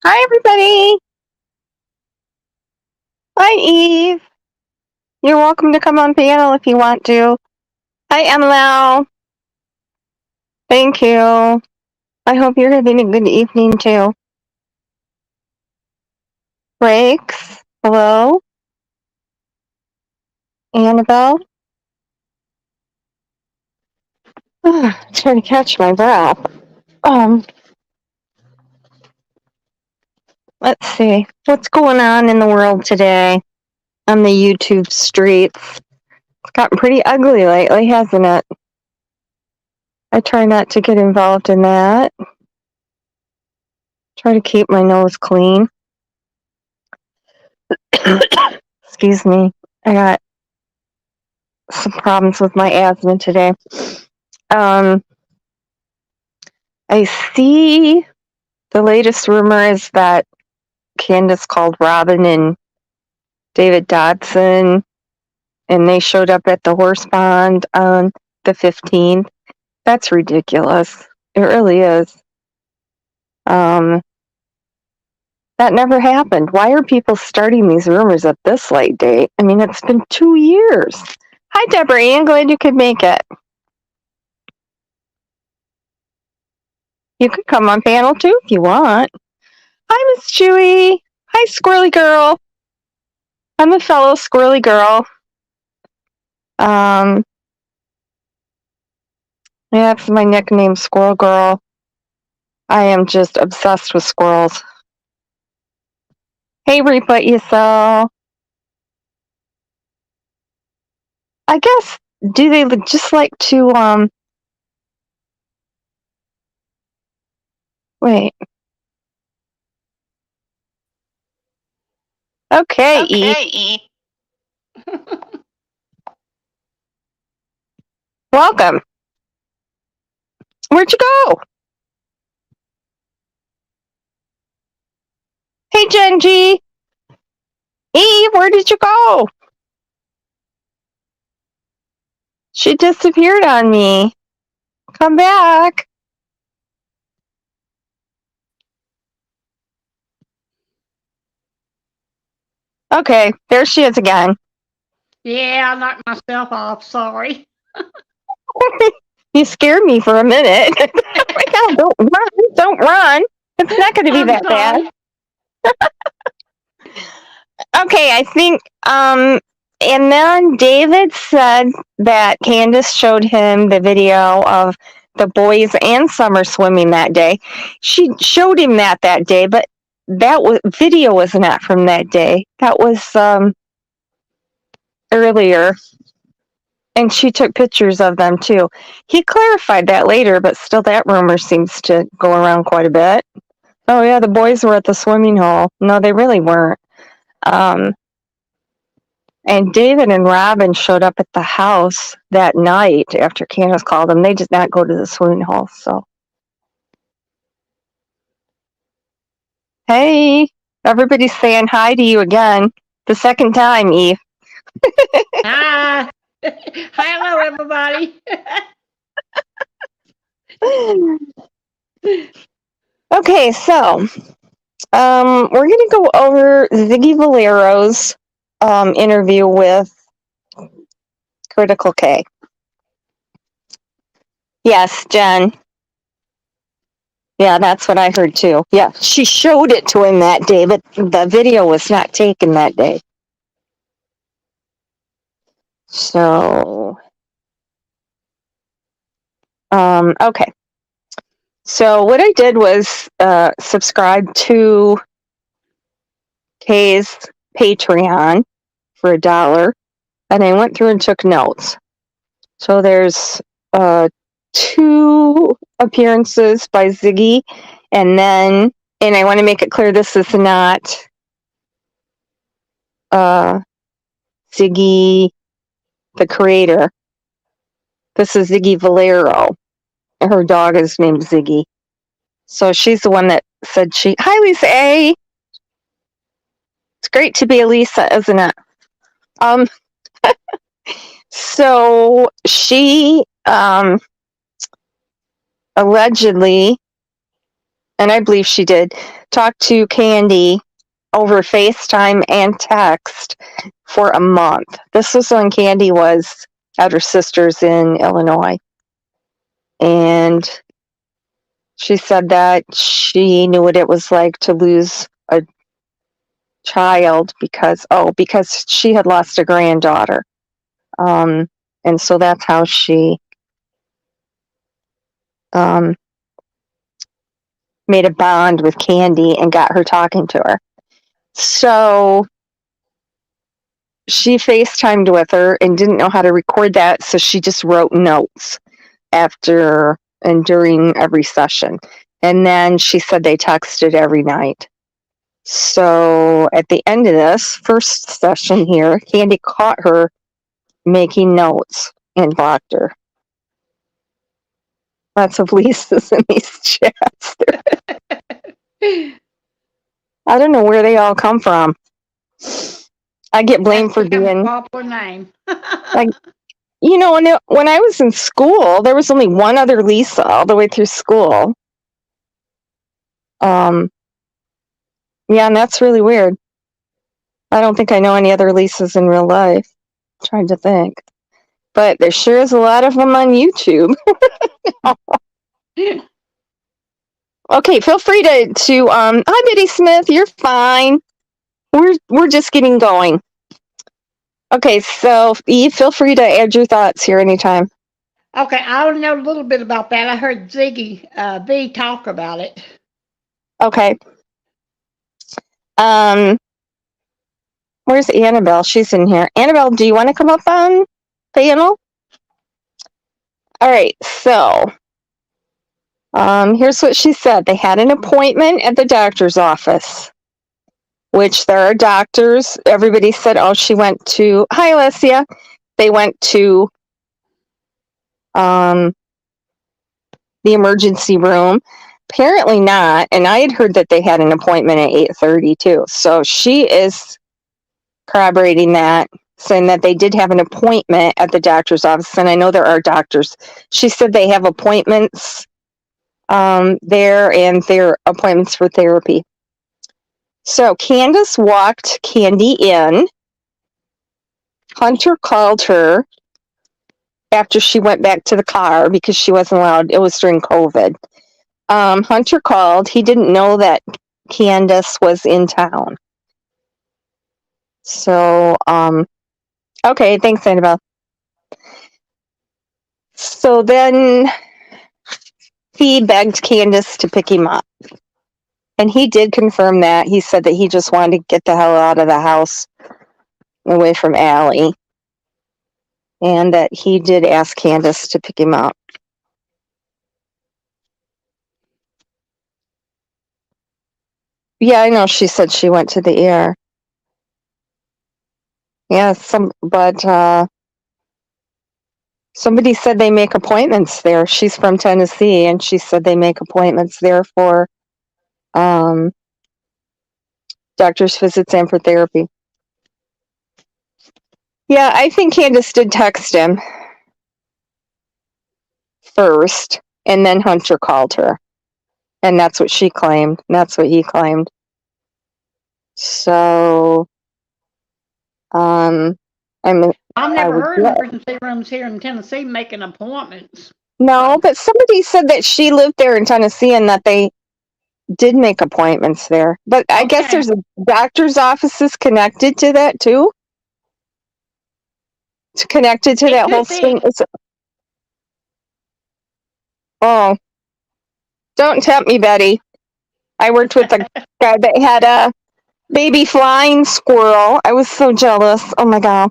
Hi, everybody. Hi, Eve. You're welcome to come on panel if you want to. Hi, Emily. Thank you. I hope you're having a good evening, too. Breaks. Hello. Annabelle. Trying to catch my breath. Let's see. What's going on in the world today on the YouTube streets? It's gotten pretty ugly lately, hasn't it? I try not to get involved in that. Try to keep my nose clean. Excuse me. I got some problems with my asthma today. I see the latest rumor is that Candace called Robin and David Dodson, and they showed up at the horse pond on the 15th. That's ridiculous. It really is. That never happened. Why are people starting these rumors at this late date? I mean, it's been 2 years. Hi, Deborah Ann. Glad you could make it. You could come on panel too if you want. Hi, Miss Chewy. Hi, Squirrely Girl. I'm a fellow Squirrely Girl. Yeah, that's my nickname, Squirrel Girl. I am just obsessed with squirrels. Hey, Reap What You Sell. I guess, do they just like to, wait. Okay, E. Welcome. Where'd you go? Hey, Genji. Eve, where did you go? She disappeared on me. Come back. Okay, there she is again. Yeah, I knocked myself off. Sorry. You scared me for a minute. Oh my God, don't run. Don't run. It's not going to be that bad. Okay, I think, and then David said that Candace showed him the video of the boys and Summer swimming that day. She showed him that day, but that video was not from that day. That was earlier. And she took pictures of them too. He clarified that later, but still that rumor seems to go around quite a bit. Oh yeah, the boys were at the swimming hole. No, they really weren't. And David and Robin showed up at the house that night after Candace called them. They did not go to the swimming hole, so. Hey, everybody's saying hi to you again. The second time, Eve. Hi. Hello, everybody. Okay, so we're going to go over Ziggy Valero's interview with Critical K. Yes, Jen. Yeah, that's what I heard too. Yeah, she showed it to him that day, but the video was not taken that day. So, okay. So what I did was subscribe to Kay's Patreon for $1, and I went through and took notes. So there's 2 appearances by Ziggy, and I want to make it clear this is not Ziggy, the creator. This is Ziggy Valero. Her dog is named Ziggy. So she's the one that said hi, Lisa A. It's great to be a Lisa, isn't it? So she allegedly and I believe she did, talk to Candy over FaceTime and text for a month. This was when Candy was at her sister's in Illinois. And she said that she knew what it was like to lose a child because she had lost a granddaughter. And so that's how she made a bond with Candy and got her talking to her. So she FaceTimed with her and didn't know how to record that, so she just wrote notes after and during every session. And then she said they texted every night. So at the end of this first session here, Candy caught her making notes and blocked her. Lots of Lisa's in these chats. I don't know where they all come from. I get blamed for being popular name. like, you know, when I was in school, there was only one other Lisa all the way through school. Yeah, and that's really weird. I don't think I know any other Lisas in real life. I'm trying to think. But there sure is a lot of them on YouTube. Okay, feel free to hi Betty Smith, you're fine. We're just getting going. Okay, so Eve, feel free to add your thoughts here anytime. Okay, I know a little bit about that. I heard Ziggy V talk about it. Okay. Where's Annabelle? She's in here. Annabelle, do you want to come up on panel? All right, so here's what she said. They had an appointment at the doctor's office, which there are doctors. Everybody said, oh, she went to, hi, Alessia. They went to the emergency room. Apparently not. And I had heard that they had an appointment at 8:30 too. So she is corroborating that, saying that they did have an appointment at the doctor's office. And I know there are doctors. She said they have appointments there and their appointments for therapy. So Candace walked Candy in. Hunter called her after she went back to the car because she wasn't allowed. It was during COVID. Hunter called. He didn't know that Candace was in town. So, okay, thanks, Annabelle. So then he begged Candace to pick him up. And he did confirm that. He said that he just wanted to get the hell out of the house, away from Allie. And that he did ask Candace to pick him up. Yeah, I know she said she went to the ER. Yeah, somebody said they make appointments there. She's from Tennessee, and she said they make appointments there for doctor's visits and for therapy. Yeah, I think Candace did text him first, and then Hunter called her. And that's what she claimed. That's what he claimed. So, I've never heard of emergency rooms here in Tennessee making appointments. No, but somebody said that she lived there in Tennessee and that they did make appointments there. But I guess there's a doctor's offices connected to that too. It's connected to that whole thing. Oh, don't tempt me, Betty. I worked with a guy that had a baby flying squirrel. I was so jealous. Oh my God.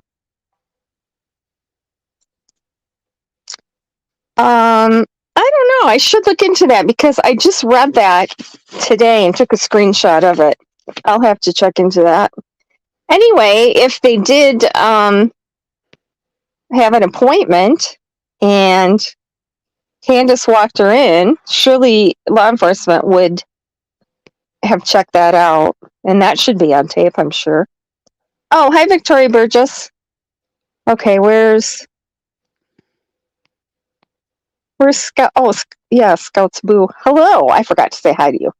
I don't know. I should look into that because I just read that today and took a screenshot of it. I'll have to check into that. Anyway, if they did have an appointment and Candace walked her in, surely law enforcement would have checked that out. And that should be on tape, I'm sure. Oh, hi, Victoria Burgess. Okay, where's Scout? Oh, yeah, Scouts Boo. Hello. I forgot to say hi to you.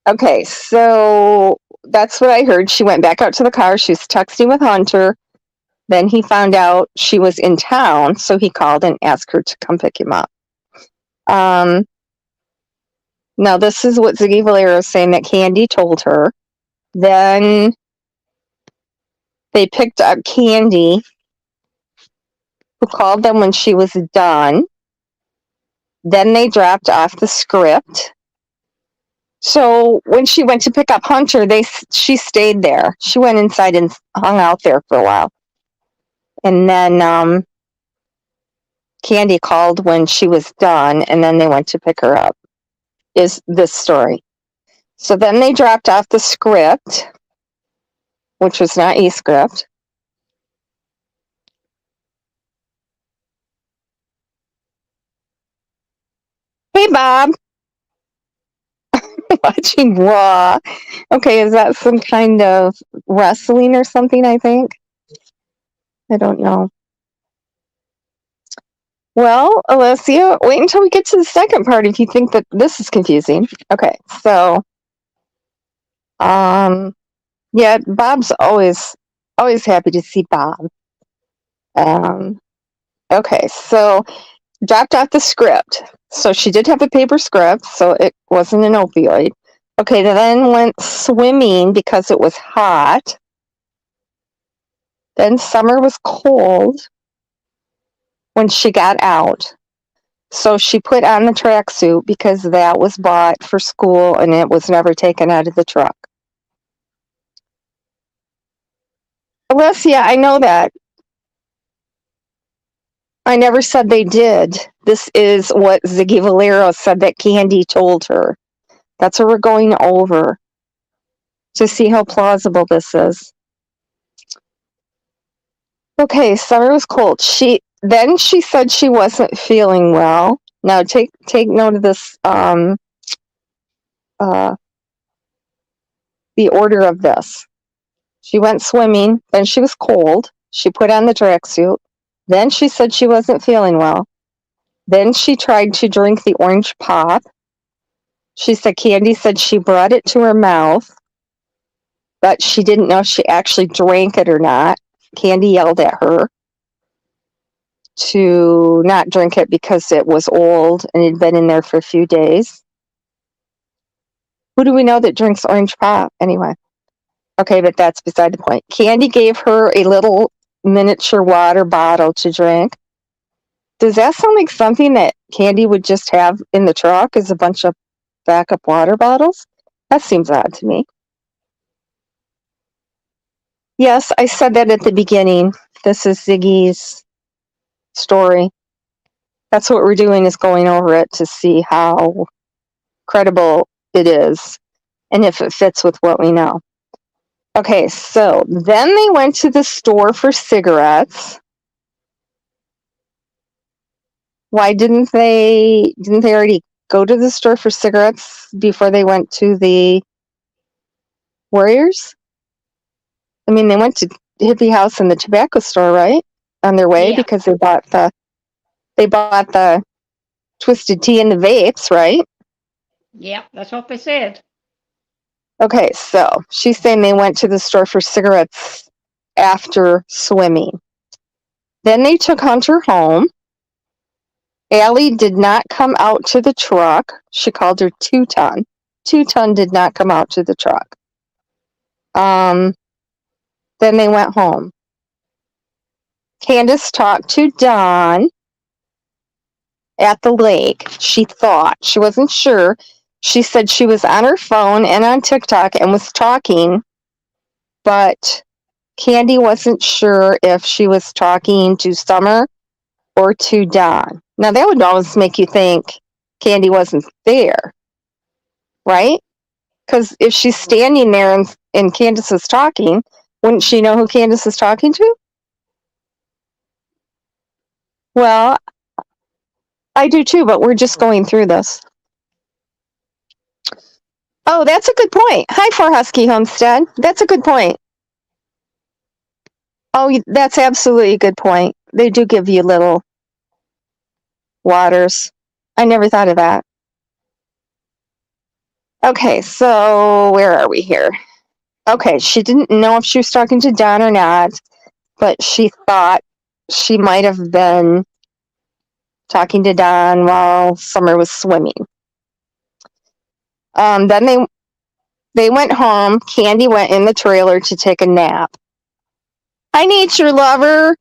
Okay, so that's what I heard. She went back out to the car. She was texting with Hunter. Then he found out she was in town, so he called and asked her to come pick him up. Now, this is what Ziggy Valero is saying that Candy told her. Then they picked up Candy, who called them when she was done. Then they dropped off the script. So when she went to pick up Hunter, she stayed there. She went inside and hung out there for a while. And then Candy called when she was done, and then they went to pick her up, is this story. So then they dropped off the script, which was not e-script. Hey, Bob. Watching Raw. Okay, is that some kind of wrestling or something, I think? I don't know. Well, Alessia, wait until we get to the second part if you think that this is confusing. Okay, so, yeah, Bob's always happy to see Bob. Okay, so dropped off the script. So she did have a paper script, so it wasn't an opioid. Okay, then went swimming because it was hot. Then summer was cold when she got out. So she put on the tracksuit because that was bought for school and it was never taken out of the truck. Alessia, I know that. I never said they did. This is what Ziggy Valero said that Candy told her. That's what we're going over to see how plausible this is. Okay, summer was cold. Then she said she wasn't feeling well. Now take note of this. The order of this. She went swimming. Then she was cold. She put on the tracksuit. Then she said she wasn't feeling well. Then she tried to drink the orange pop. She said Candy said she brought it to her mouth, but she didn't know if she actually drank it or not. Candy yelled at her to not drink it because it was old and it had been in there for a few days. Who do we know that drinks orange pop anyway? Okay, but that's beside the point. Candy gave her a little miniature water bottle to drink. Does that sound like something that Candy would just have in the truck as a bunch of backup water bottles? That seems odd to me. Yes, I said that at the beginning. This is Ziggy's story. That's what we're doing, is going over it to see how credible it is and if it fits with what we know. Okay, so then they went to the store for cigarettes. Why didn't they already go to the store for cigarettes before they went to the Warriors? I mean, they went to Hippie House and the tobacco store, right? On their way, Yeah. because they bought the twisted tea and the vapes, right? Yeah, that's what they said. Okay, so she's saying they went to the store for cigarettes after swimming. Then they took Hunter home. Allie did not come out to the truck. She called her Two-Ton. Two-Ton did not come out to the truck. Then they went home. Candace talked to Don at the lake. She thought. She wasn't sure. She said she was on her phone and on TikTok and was talking, but Candy wasn't sure if she was talking to Summer or to Don. Now, that would always make you think Candy wasn't there, right? Because if she's standing there and Candace is talking, wouldn't she know who Candace is talking to? Well, I do too, but we're just going through this. Oh, that's a good point. Hi, For Husky Homestead. That's a good point. Oh, that's absolutely a good point. They do give you little waters. I never thought of that. Okay, so where are we here? Okay, she didn't know if she was talking to Don or not, but she thought she might have been talking to Don while Summer was swimming. Then they went home. Candy went in the trailer to take a nap. Hi, nature lover.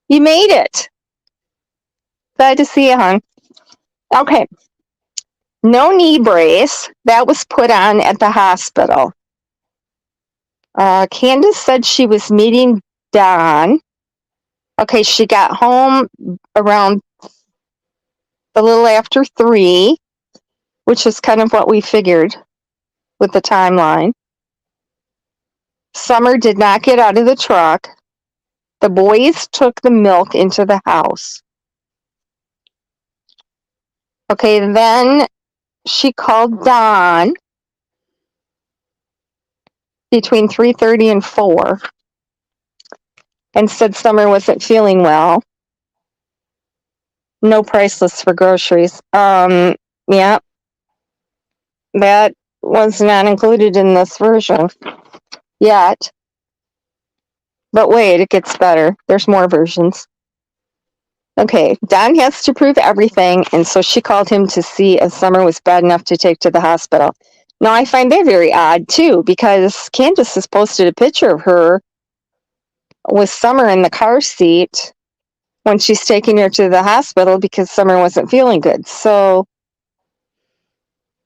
You made it. Glad to see you, hon. Okay. No knee brace. That was put on at the hospital. Candace said she was meeting Don. Okay, she got home around a little after 3, which is kind of what we figured with the timeline. Summer did not get out of the truck. The boys took the milk into the house. Okay, then she called Don between 3:30 and 4 and said Summer wasn't feeling well. No price list for groceries. Yeah, that was not included in this version yet. But wait, it gets better. There's more versions. Okay, Don has to prove everything, and so she called him to see if Summer was bad enough to take to the hospital. Now, I find that very odd, too, because Candace has posted a picture of her with Summer in the car seat when she's taking her to the hospital because Summer wasn't feeling good. So,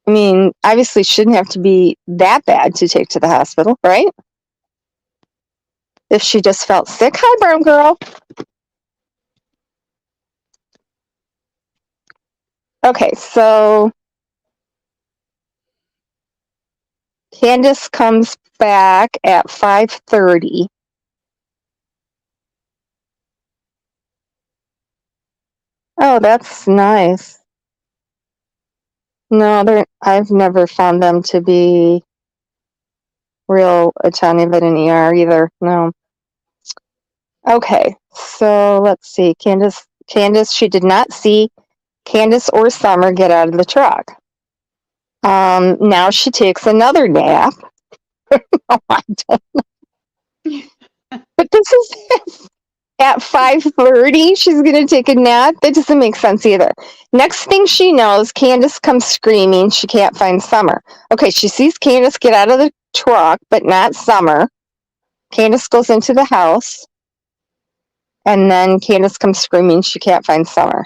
I mean, obviously shouldn't have to be that bad to take to the hospital, right? If she just felt sick. Hi, brown girl. Okay, so Candace comes back at 5:30. Oh, that's nice. No, I've never found them to be real attentive at an ER either. No. Okay, so let's see. Candace, she did not see Candace or Summer get out of the truck. Now she takes another nap. Oh, I don't know. But this is at 5:30. She's gonna take a nap. That doesn't make sense either. Next thing she knows, Candace comes screaming. She can't find Summer. Okay, she sees Candace get out of the truck, but not Summer. Candace goes into the house, and then Candace comes screaming. She can't find Summer.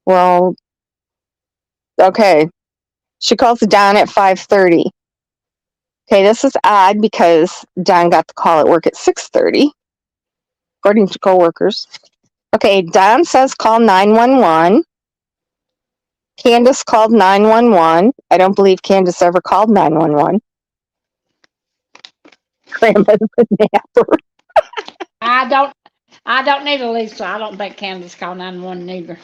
Well, okay. She calls Don at 5:30. Okay, this is odd because Don got the call at work at 6:30, according to coworkers. Okay, Don says call 911. Candace called 911. I don't believe Candace ever called 911. Grandma's a napper. I don't need a Lisa. I don't think Candace called 911 either.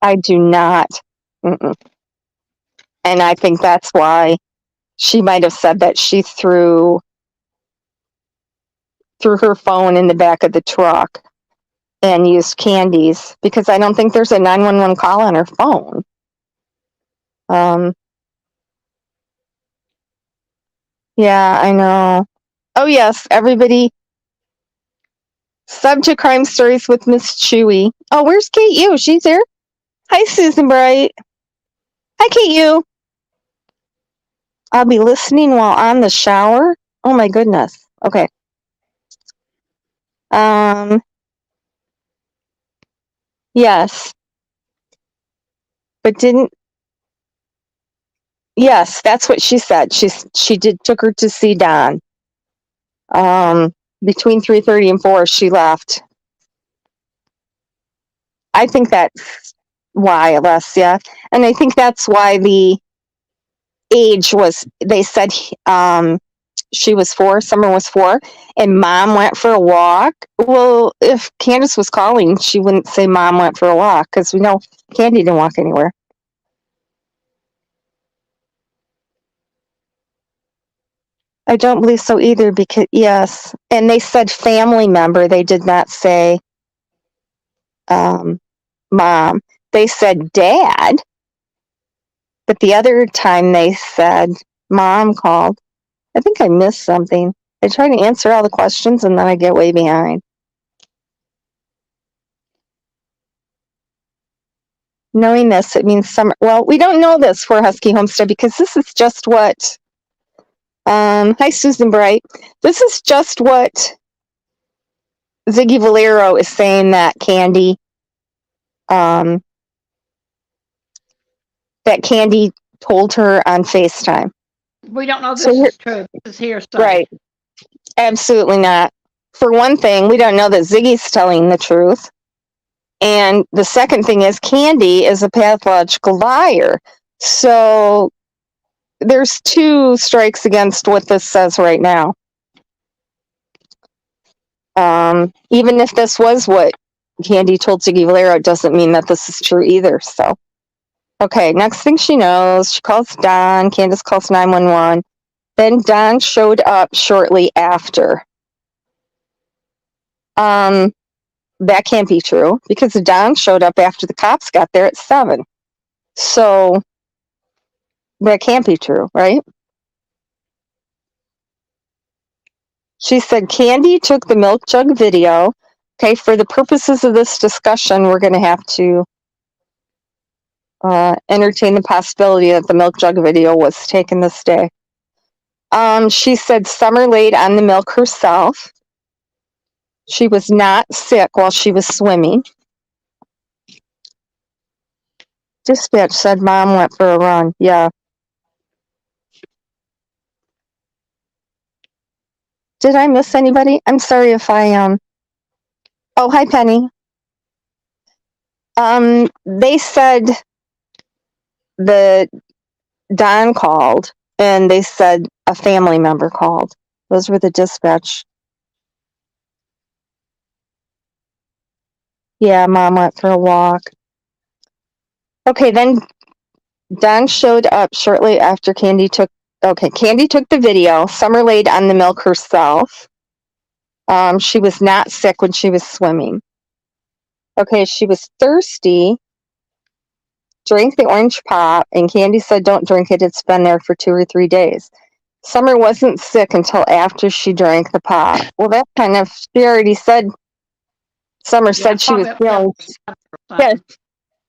I do not. Mm-mm. And I think that's why she might have said that she threw her phone in the back of the truck and used Candy's, because I don't think there's a 911 call on her phone. Yeah, I know. Oh, yes, everybody. Sub to Crime Stories with Miss Chewy. Oh, where's Kate U? She's here. Hi, Susan Bright. Hi, Kate U. I'll be listening while on the shower. Oh, my goodness. Okay. Yes. But didn't. Yes, that's what she said. She took her to see Don. Between 3:30 and 4, she left. I think that's why, Alessia. And I think that's why the age was, they said she was 4, Summer was 4, and Mom went for a walk. Well, if Candace was calling, she wouldn't say Mom went for a walk, because we know Candy didn't walk anywhere. I don't believe so either, because, yes. And they said family member. They did not say Mom. They said Dad. But the other time they said Mom called. I think I missed something. I try to answer all the questions and then I get way behind. Knowing this, it means Summer. Well, we don't know this for Husky Homestead because this is just what. Hi, Susan Bright. This is just what Ziggy Valero is saying that Candy. That Candy told her on FaceTime. We don't know this So is true. This is hearsay. Right. Absolutely not. For one thing, we don't know that Ziggy's telling the truth. And the second thing is Candy is a pathological liar. So there's two strikes against what this says right now. Even if this was what Candy told Ziggy Valero, it doesn't mean that this is true either. So, okay, next thing she knows, she calls Don. Candace calls 911. Then Don showed up shortly after. That can't be true because Don showed up after the cops got there at 7. So that can't be true, right? She said Candy took the milk jug video. Okay, for the purposes of this discussion, we're going to have to entertain the possibility that the milk jug video was taken this day. She said Summer laid on the milk herself. She was not sick while she was swimming. Dispatch said Mom went for a run. Yeah. Did I miss anybody? I'm sorry if I Oh, hi Penny. They said the Don called and they said a family member called. Those were the dispatch. Yeah, Mom went for a walk. Okay, then Don showed up shortly after Candy took the video. Summer laid on the milk herself. She was not sick when she was swimming. Okay, she was thirsty, drank the orange pop, and Candy said, don't drink it. It's been there for 2 or 3 days. Summer wasn't sick until after she drank the pop. Well, that kind of, she already said, Summer said she was feeling, yeah,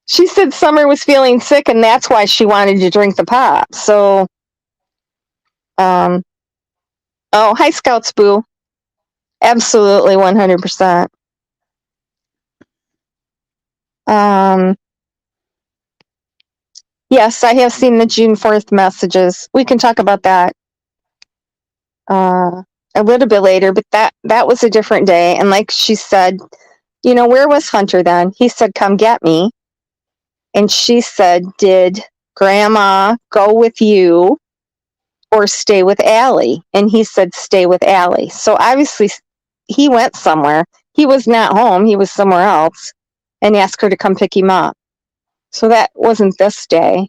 she said Summer was feeling sick and that's why she wanted to drink the pop. So, oh, hi Scouts Boo. Absolutely 100%. Yes, I have seen the June 4th messages. We can talk about that a little bit later, but that was a different day. And like she said, you know, where was Hunter then? He said, come get me. And she said, did Grandma go with you or stay with Allie? And he said, stay with Allie. So obviously he went somewhere. He was not home. He was somewhere else and asked her to come pick him up. So that wasn't this day.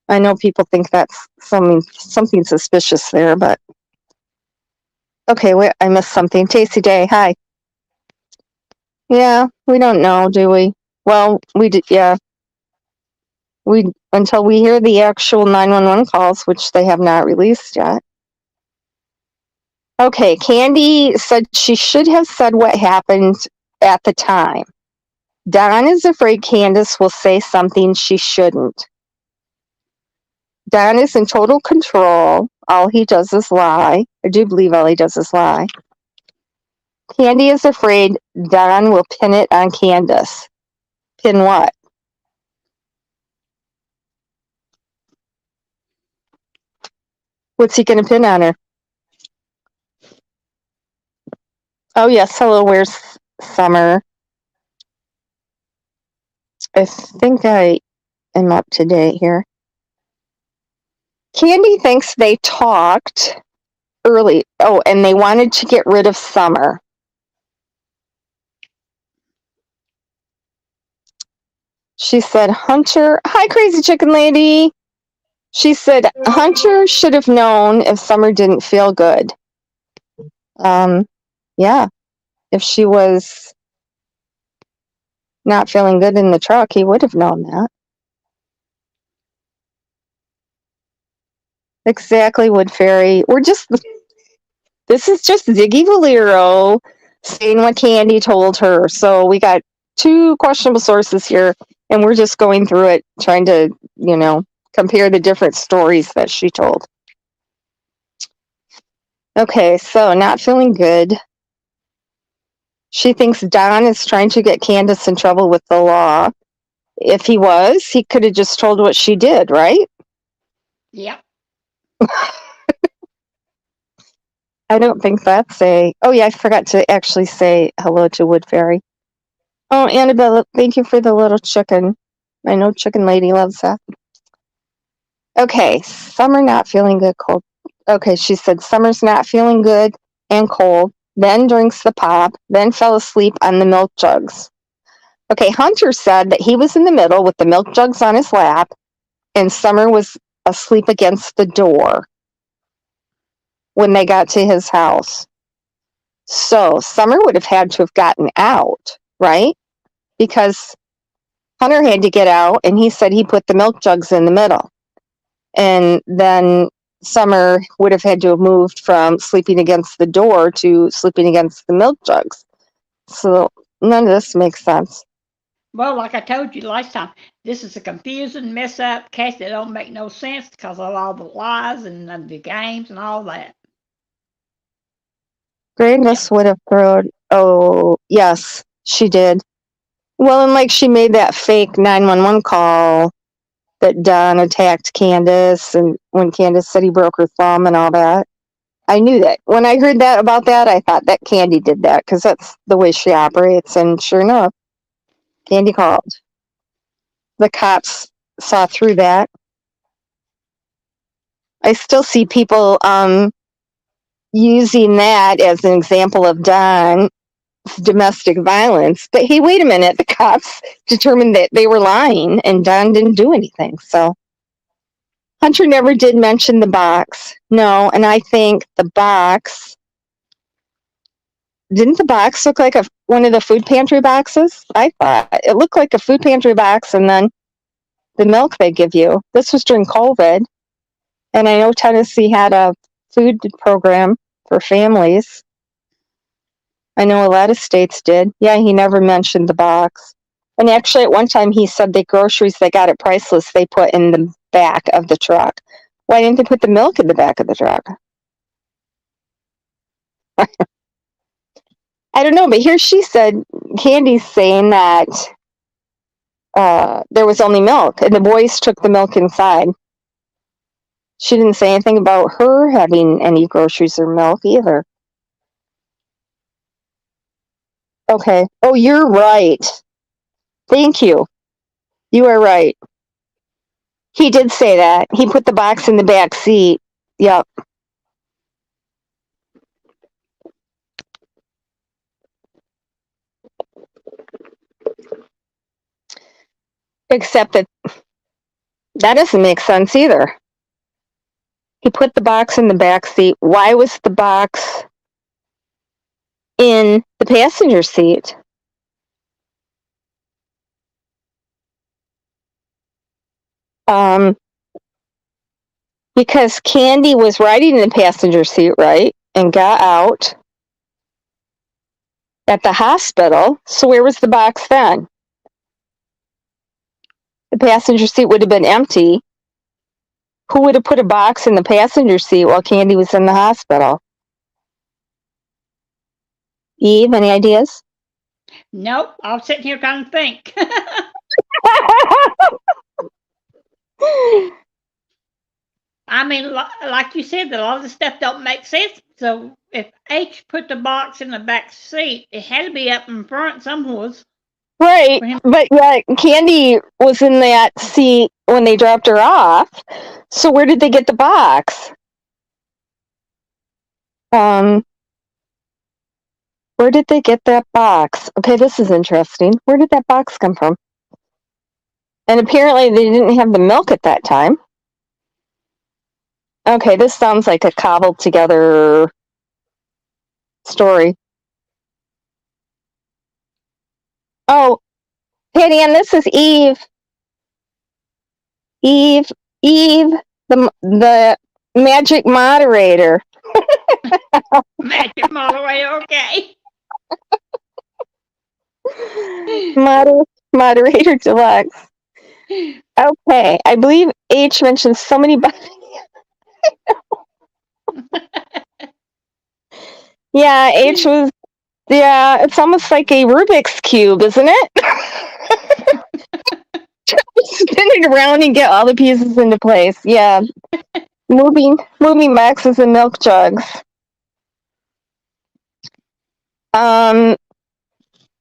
I know people think that's something suspicious there, but okay, wait, I missed something. Tasty Day, hi. Yeah, we don't know, do we? Well, we did, yeah. We until we hear the actual 911 calls, which they have not released yet. Okay, Candy said she should have said what happened at the time. Don is afraid Candace will say something she shouldn't. Don is in total control. All he does is lie. I do believe all he does is lie. Candy is afraid Don will pin it on Candace. Pin what? What's he going to pin on her? Oh, yes. Hello, where's Summer? I think I am up to date here. Candy thinks they talked early. Oh, and they wanted to get rid of Summer. She said, Hunter, hi, crazy chicken lady. She said, Hunter should have known if Summer didn't feel good. Yeah, if she was not feeling good in the truck, he would have known that. Exactly, Wood Fairy. This is just Ziggy Valero saying what Candy told her. So we got two questionable sources here, and we're just going through it, trying to, compare the different stories that she told. Okay, so not feeling good. She thinks Don is trying to get Candace in trouble with the law. If he was, he could have just told what she did, right? Yep. I don't think that's oh yeah, I forgot to actually say hello to Wood Fairy. Oh, Annabelle, thank you for the little chicken. I know Chicken Lady loves that. Okay, Summer not feeling good, cold. Okay, she said Summer's not feeling good and cold, then drinks the pop, then fell asleep on the milk jugs. Okay, Hunter said that he was in the middle with the milk jugs on his lap, and Summer was asleep against the door when they got to his house. So Summer would have had to have gotten out, right? Because Hunter had to get out, and he said he put the milk jugs in the middle. And then Summer would have had to have moved from sleeping against the door to sleeping against the milk jugs. So none of this makes sense. Well, like I told you last time, this is a confusing, mess up case that don't make no sense because of all the lies and the games and all that. Gravis would have thrown. Oh, yes, she did. Well, and like she made that fake 911 call that Don attacked Candace, and when Candace said he broke her thumb and all that. I knew that. When I heard that about that, I thought that Candy did that because that's the way she operates. And sure enough, Candy called. The cops saw through that. I still see people using that as an example of Don's domestic violence. But hey, wait a minute. The cops determined that they were lying and Don didn't do anything. So Hunter never did mention the box. No, and I think the box. Didn't the box look like one of the food pantry boxes? I thought it looked like a food pantry box, and then the milk they give you. This was during COVID, and I know Tennessee had a food program for families. I know a lot of states did. Yeah, he never mentioned the box. And actually, at one time, he said the groceries they got at Priceless they put in the back of the truck. Why didn't they put the milk in the back of the truck? I don't know, but here she said, Candy's saying that there was only milk, and the boys took the milk inside. She didn't say anything about her having any groceries or milk either. Okay. Oh, you're right. Thank you. You are right. He did say that. He put the box in the back seat. Yep. Except that doesn't make sense either. He put the box in the back seat. Why was the box in the passenger seat? Because Candy was riding in the passenger seat, right? And got out at the hospital. So where was the box then? The passenger seat would have been empty. Who would have put a box in the passenger seat while Candy was in the hospital? Eve, any ideas? Nope. I'm sitting here trying to think. I mean, like you said, a lot of the stuff don't make sense. So if H put the box in the back seat, it had to be up in front somewhere. Right, but yeah, Candy was in that seat when they dropped her off. So where did they get the box? Where did they get that box? Okay, this is interesting. Where did that box come from? And apparently they didn't have the milk at that time. Okay, this sounds like a cobbled together story. Oh, Patty Ann, this is Eve. Eve, the Magic moderator. Magic moderator, okay. Moderator deluxe. Okay, I believe H mentioned so many. Yeah, H was. Yeah, it's almost like a Rubik's cube, isn't it? Spin it around and get all the pieces into place. Yeah, moving boxes and milk jugs.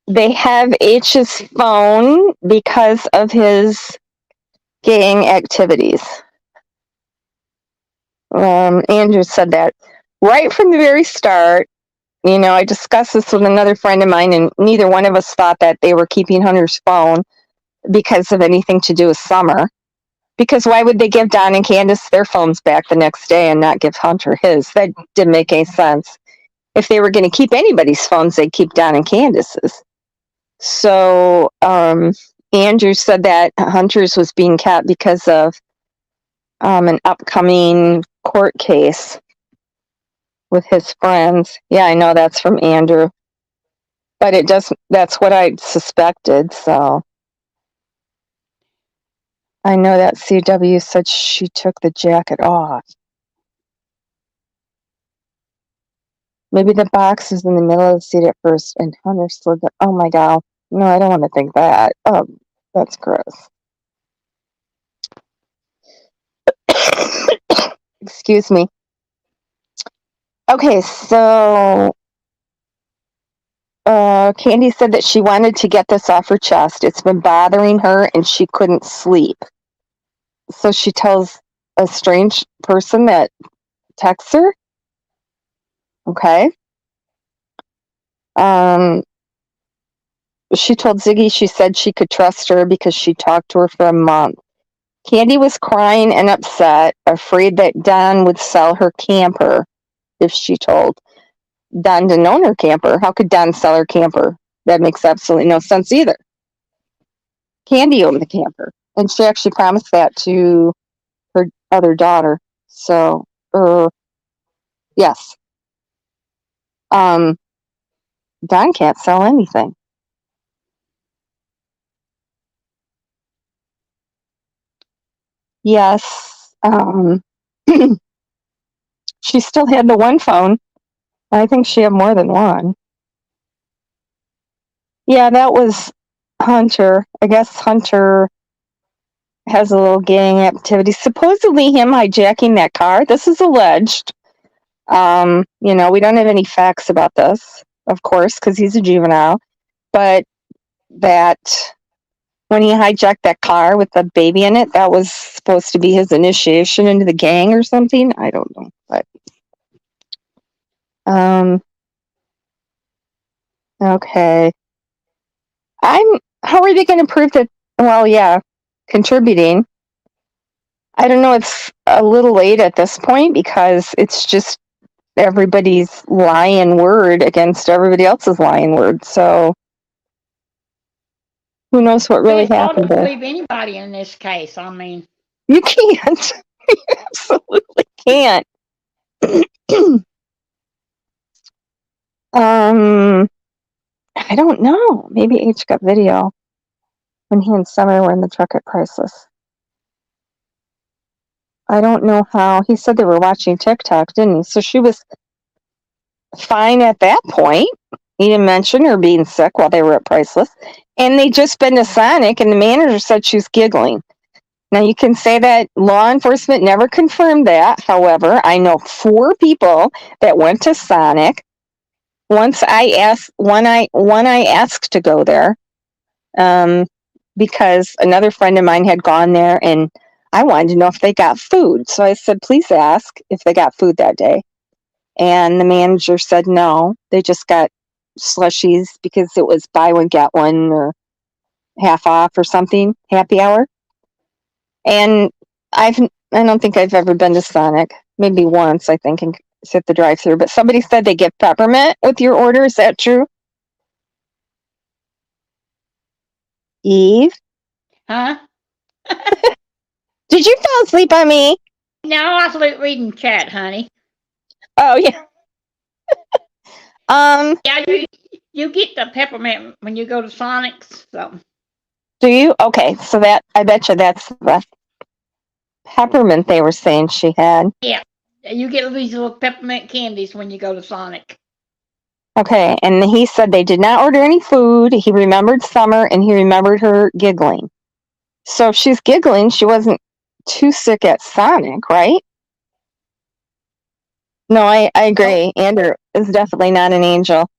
They have H's phone because of his gang activities. Andrew said that right from the very start. You know, I discussed this with another friend of mine, and neither one of us thought that they were keeping Hunter's phone because of anything to do with Summer. Because why would they give Don and Candace their phones back the next day and not give Hunter his? That didn't make any sense. If they were going to keep anybody's phones, they'd keep Don and Candace's. So Andrew said that Hunter's was being kept because of an upcoming court case with his friends. Yeah, I know that's from Andrew. But it does, that's what I suspected, so. I know that CW said she took the jacket off. Maybe the box is in the middle of the seat at first and Hunter slid the, oh my god. No, I don't want to think that. Oh, that's gross. Excuse me. Okay, so Candy said that she wanted to get this off her chest. It's been bothering her and she couldn't sleep. So she tells a strange person that texts her. Okay. She told Ziggy she said she could trust her because she talked to her for a month. Candy was crying and upset, afraid that Don would sell her camper if she told. Don didn't own her camper. How could Don sell her camper? That makes absolutely no sense either. Candy owned the camper, and she actually promised that to her other daughter. So, yes. Don can't sell anything. Yes. She still had the one phone. I think she had more than one. Yeah, that was Hunter. I guess Hunter has a little gang activity. Supposedly him hijacking that car. This is alleged. You know, we don't have any facts about this, of course, because he's a juvenile. But that when he hijacked that car with the baby in it, that was supposed to be his initiation into the gang or something. I don't know. But okay. How are they going to prove that? Well, yeah, contributing. I don't know. It's a little late at this point because it's just everybody's lying word against everybody else's lying word. So who knows what really It's hard to happened there? believe anybody in this case. I mean, You can't. You absolutely can't. I don't know. Maybe H got video when he and Summer were in the truck at Priceless. I don't know how. He said they were watching TikTok, didn't he? So she was fine at that point. He didn't mention her being sick while they were at Priceless. And they'd just been to Sonic, and the manager said she was giggling. Now, you can say that law enforcement never confirmed that. However, I know 4 people that went to Sonic. Once I asked, one I asked to go there because another friend of mine had gone there, and I wanted to know if they got food. So I said, please ask if they got food that day. And the manager said no, they just got slushies because it was buy one, get one, or half off or something, happy hour. And I don't think I've ever been to Sonic. Maybe once, I think, and sit the drive-thru. But somebody said they get peppermint with your order. Is that true? Eve? huh? Did you fall asleep on me? Now I was reading chat, honey. Oh yeah. Yeah, you get the peppermint when you go to Sonic's. So Do you? Okay, so that I bet you that's the peppermint they were saying she had. yeah, you get these little peppermint candies when you go to Sonic. Okay, and he said they did not order any food. He remembered Summer and he remembered her giggling. So if she's giggling, she wasn't too sick at Sonic, right? No, I agree. Andrew is definitely not an angel.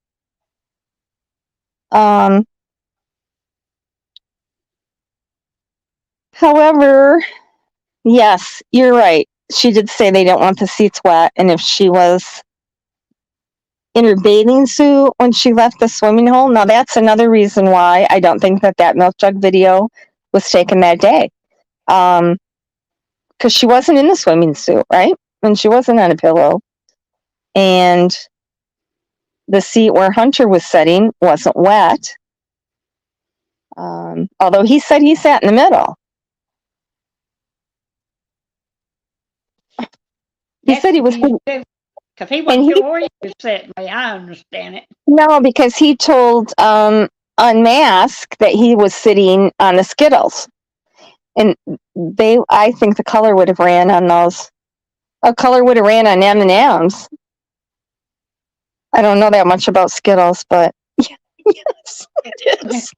However, yes, you're right. She did say they don't want the seats wet, and if she was in her bathing suit when she left the swimming hole, now that's another reason why I don't think that milk jug video was taken that day. Because she wasn't in the swimming suit, right? And she wasn't on a pillow. And the seat where Hunter was sitting wasn't wet. Although he said he sat in the middle. He said he was. Because he wasn't sure where he was sitting. I understand it. No, because he told Unmask that he was sitting on the Skittles. And I think the color would have ran on those. A color would have ran on M&Ms. I don't know that much about Skittles, but yes, it is.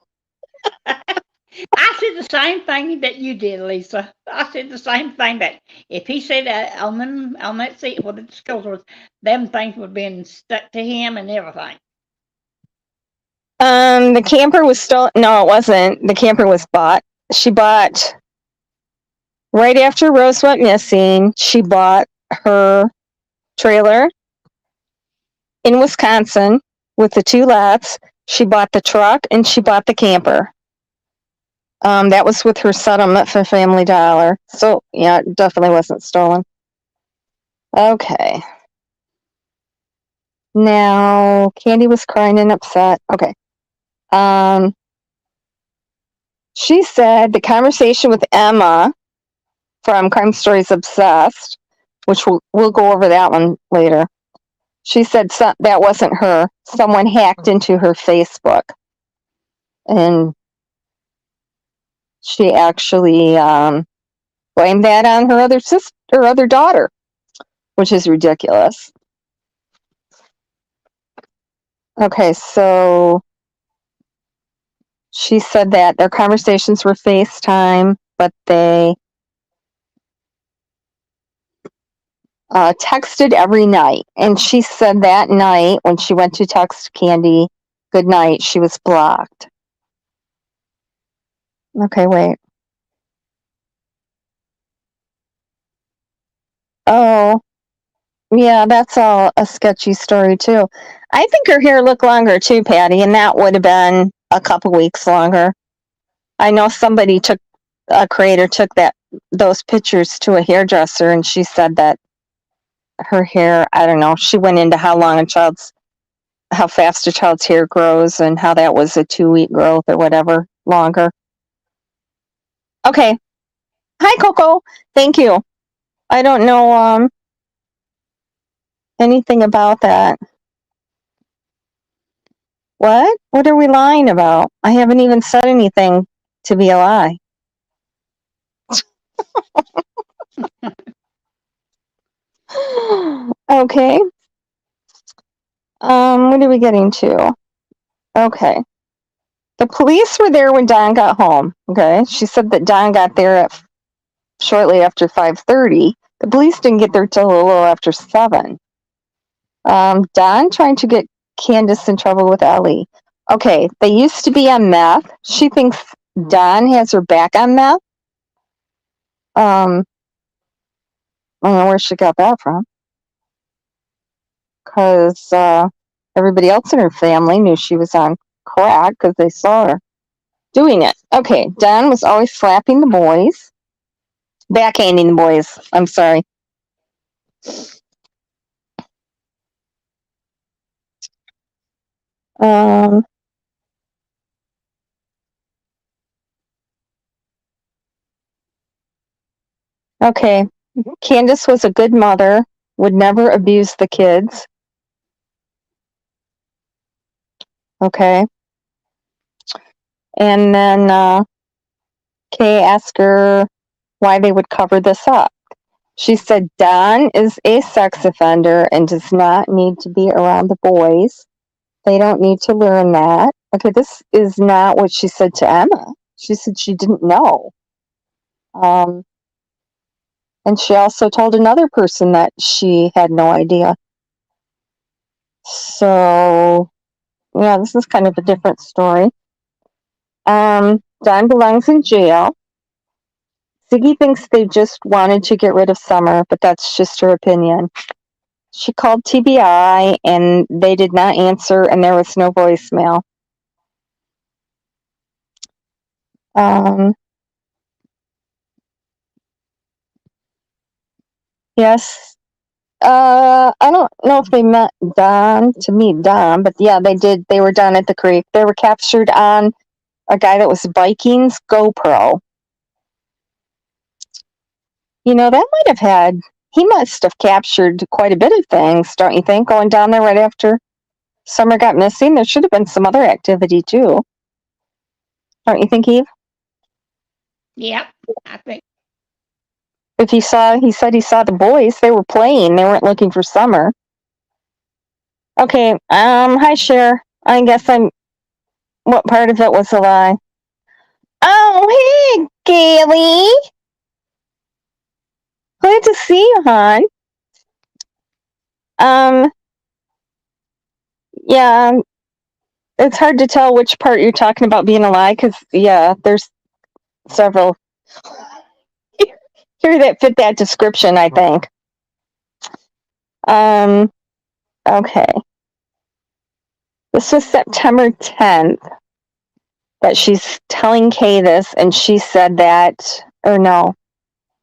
I said the same thing that you did, Lisa. I said the same thing that if he said that on that seat where the Skittles was, them things would have been stuck to him and everything. The camper was stolen. No, it wasn't. The camper was bought. She bought right after Rose went missing. She bought her trailer in Wisconsin with the 2 lots. She bought the truck and she bought the camper. That was with her settlement for Family Dollar. So yeah, it definitely wasn't stolen. Okay. Now Candy was crying and upset. Okay. She said the conversation with Emma from Crime Stories Obsessed, which we'll go over that one later. She said that wasn't her. Someone hacked into her Facebook, and she actually blamed that on her other daughter, which is ridiculous. Okay, so she said that their conversations were FaceTime, but they texted every night. And she said that night when she went to text Candy good night, she was blocked. Okay, wait. Oh, yeah, that's all a sketchy story too. I think her hair looked longer too, Patty, and that would have been a couple weeks longer. I know a creator took those pictures to a hairdresser, and she said that her hair, I don't know, she went into how fast a child's hair grows and how that was a 2-week growth or whatever, longer. Okay. Hi, Coco. Thank you. I don't know anything about that. What? What are we lying about? I haven't even said anything to be a lie. Okay. What are we getting to? Okay. The police were there when Don got home. Okay. She said that Don got there at shortly after 5:30. The police didn't get there till a little after 7. Don trying to get Candace in trouble with Ellie. Okay, they used to be on meth. She thinks Don has her back on meth. I don't know where she got that from. Because everybody else in her family knew she was on crack because they saw her doing it. Okay, Don was always slapping the boys. Backhanding the boys. I'm sorry. Okay, Candace was a good mother, would never abuse the kids. Okay. And then Kay asked her why they would cover this up. She said Don is a sex offender and does not need to be around the boys. They don't need to learn that. Okay, this is not what she said to Emma. She said she didn't know. And she also told another person that she had no idea. So, yeah, this is kind of a different story. Don belongs in jail. Ziggy thinks they just wanted to get rid of Summer, but that's just her opinion. She called TBI and they did not answer, and there was no voicemail. Yes. I don't know if they met Don to meet Don, but yeah, they did. They were down at the creek. They were captured on a guy that was biking's GoPro. You know, he must have captured quite a bit of things, don't you think? Going down there right after Summer got missing, there should have been some other activity too. Don't you think, Eve? Yep, I think. If he said he saw the boys, they were playing. They weren't looking for Summer. Okay, hi, Cher. I guess what part of it was a lie? Oh, hey, Gailey. Glad to see you, hon. Yeah, it's hard to tell which part you're talking about being a lie, because, yeah, there's several here that fit that description, I think. Okay. This was September 10th that she's telling Kay this, and she said that, or no,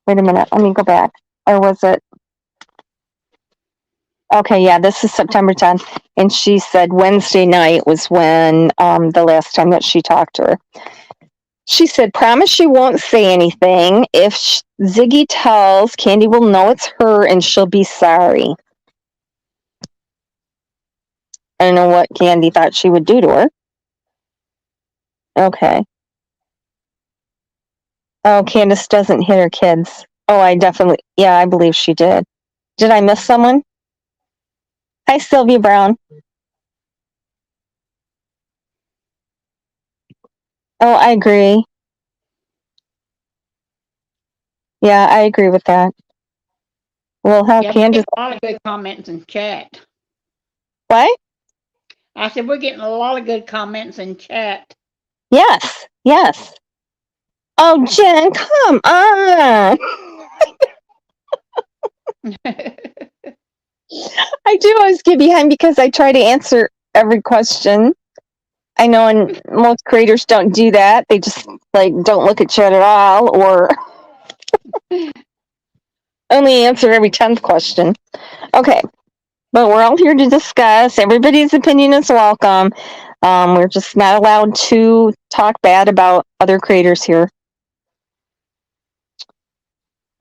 wait a minute, let me go back. Or was it? Okay, yeah, this is September 10th, and she said Wednesday night was when the last time that she talked to her. She said, promise she won't say anything. If Ziggy tells, Candy will know it's her and she'll be sorry. I don't know what Candy thought she would do to her. Okay. Oh, Candace doesn't hit her kids. Oh, I believe she did. Did I miss someone? Hi, Sylvia Brown. Oh, I agree. Yeah, I agree with that. We'll have Candace. A lot of good comments in chat. What? I said we're getting a lot of good comments in chat. Yes. Oh, Jen, come on. I do always get behind because I try to answer every question. I know, and most creators don't do that. They just don't look at chat at all, or only answer every 10th question. Okay, but we're all here to discuss. Everybody's opinion is welcome. We're just not allowed to talk bad about other creators here.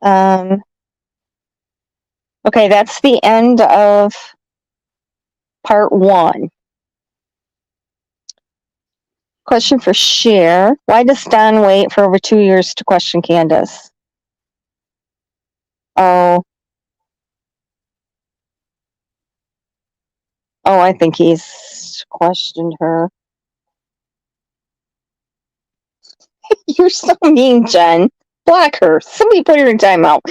Okay, that's the end of part 1. Question for Cher. Why does Don wait for over 2 years to question Candace? Oh, I think he's questioned her. You're so mean, Jen. Block her. Somebody put her in timeout.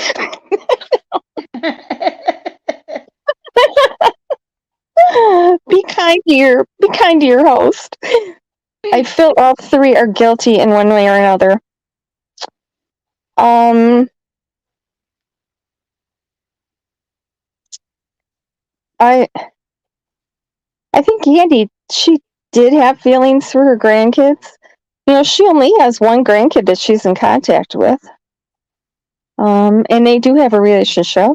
Be kind to your host. I feel all 3 are guilty in one way or another. I think Candy, she did have feelings for her grandkids. You know, she only has one grandkid that she's in contact with. And they do have a relationship.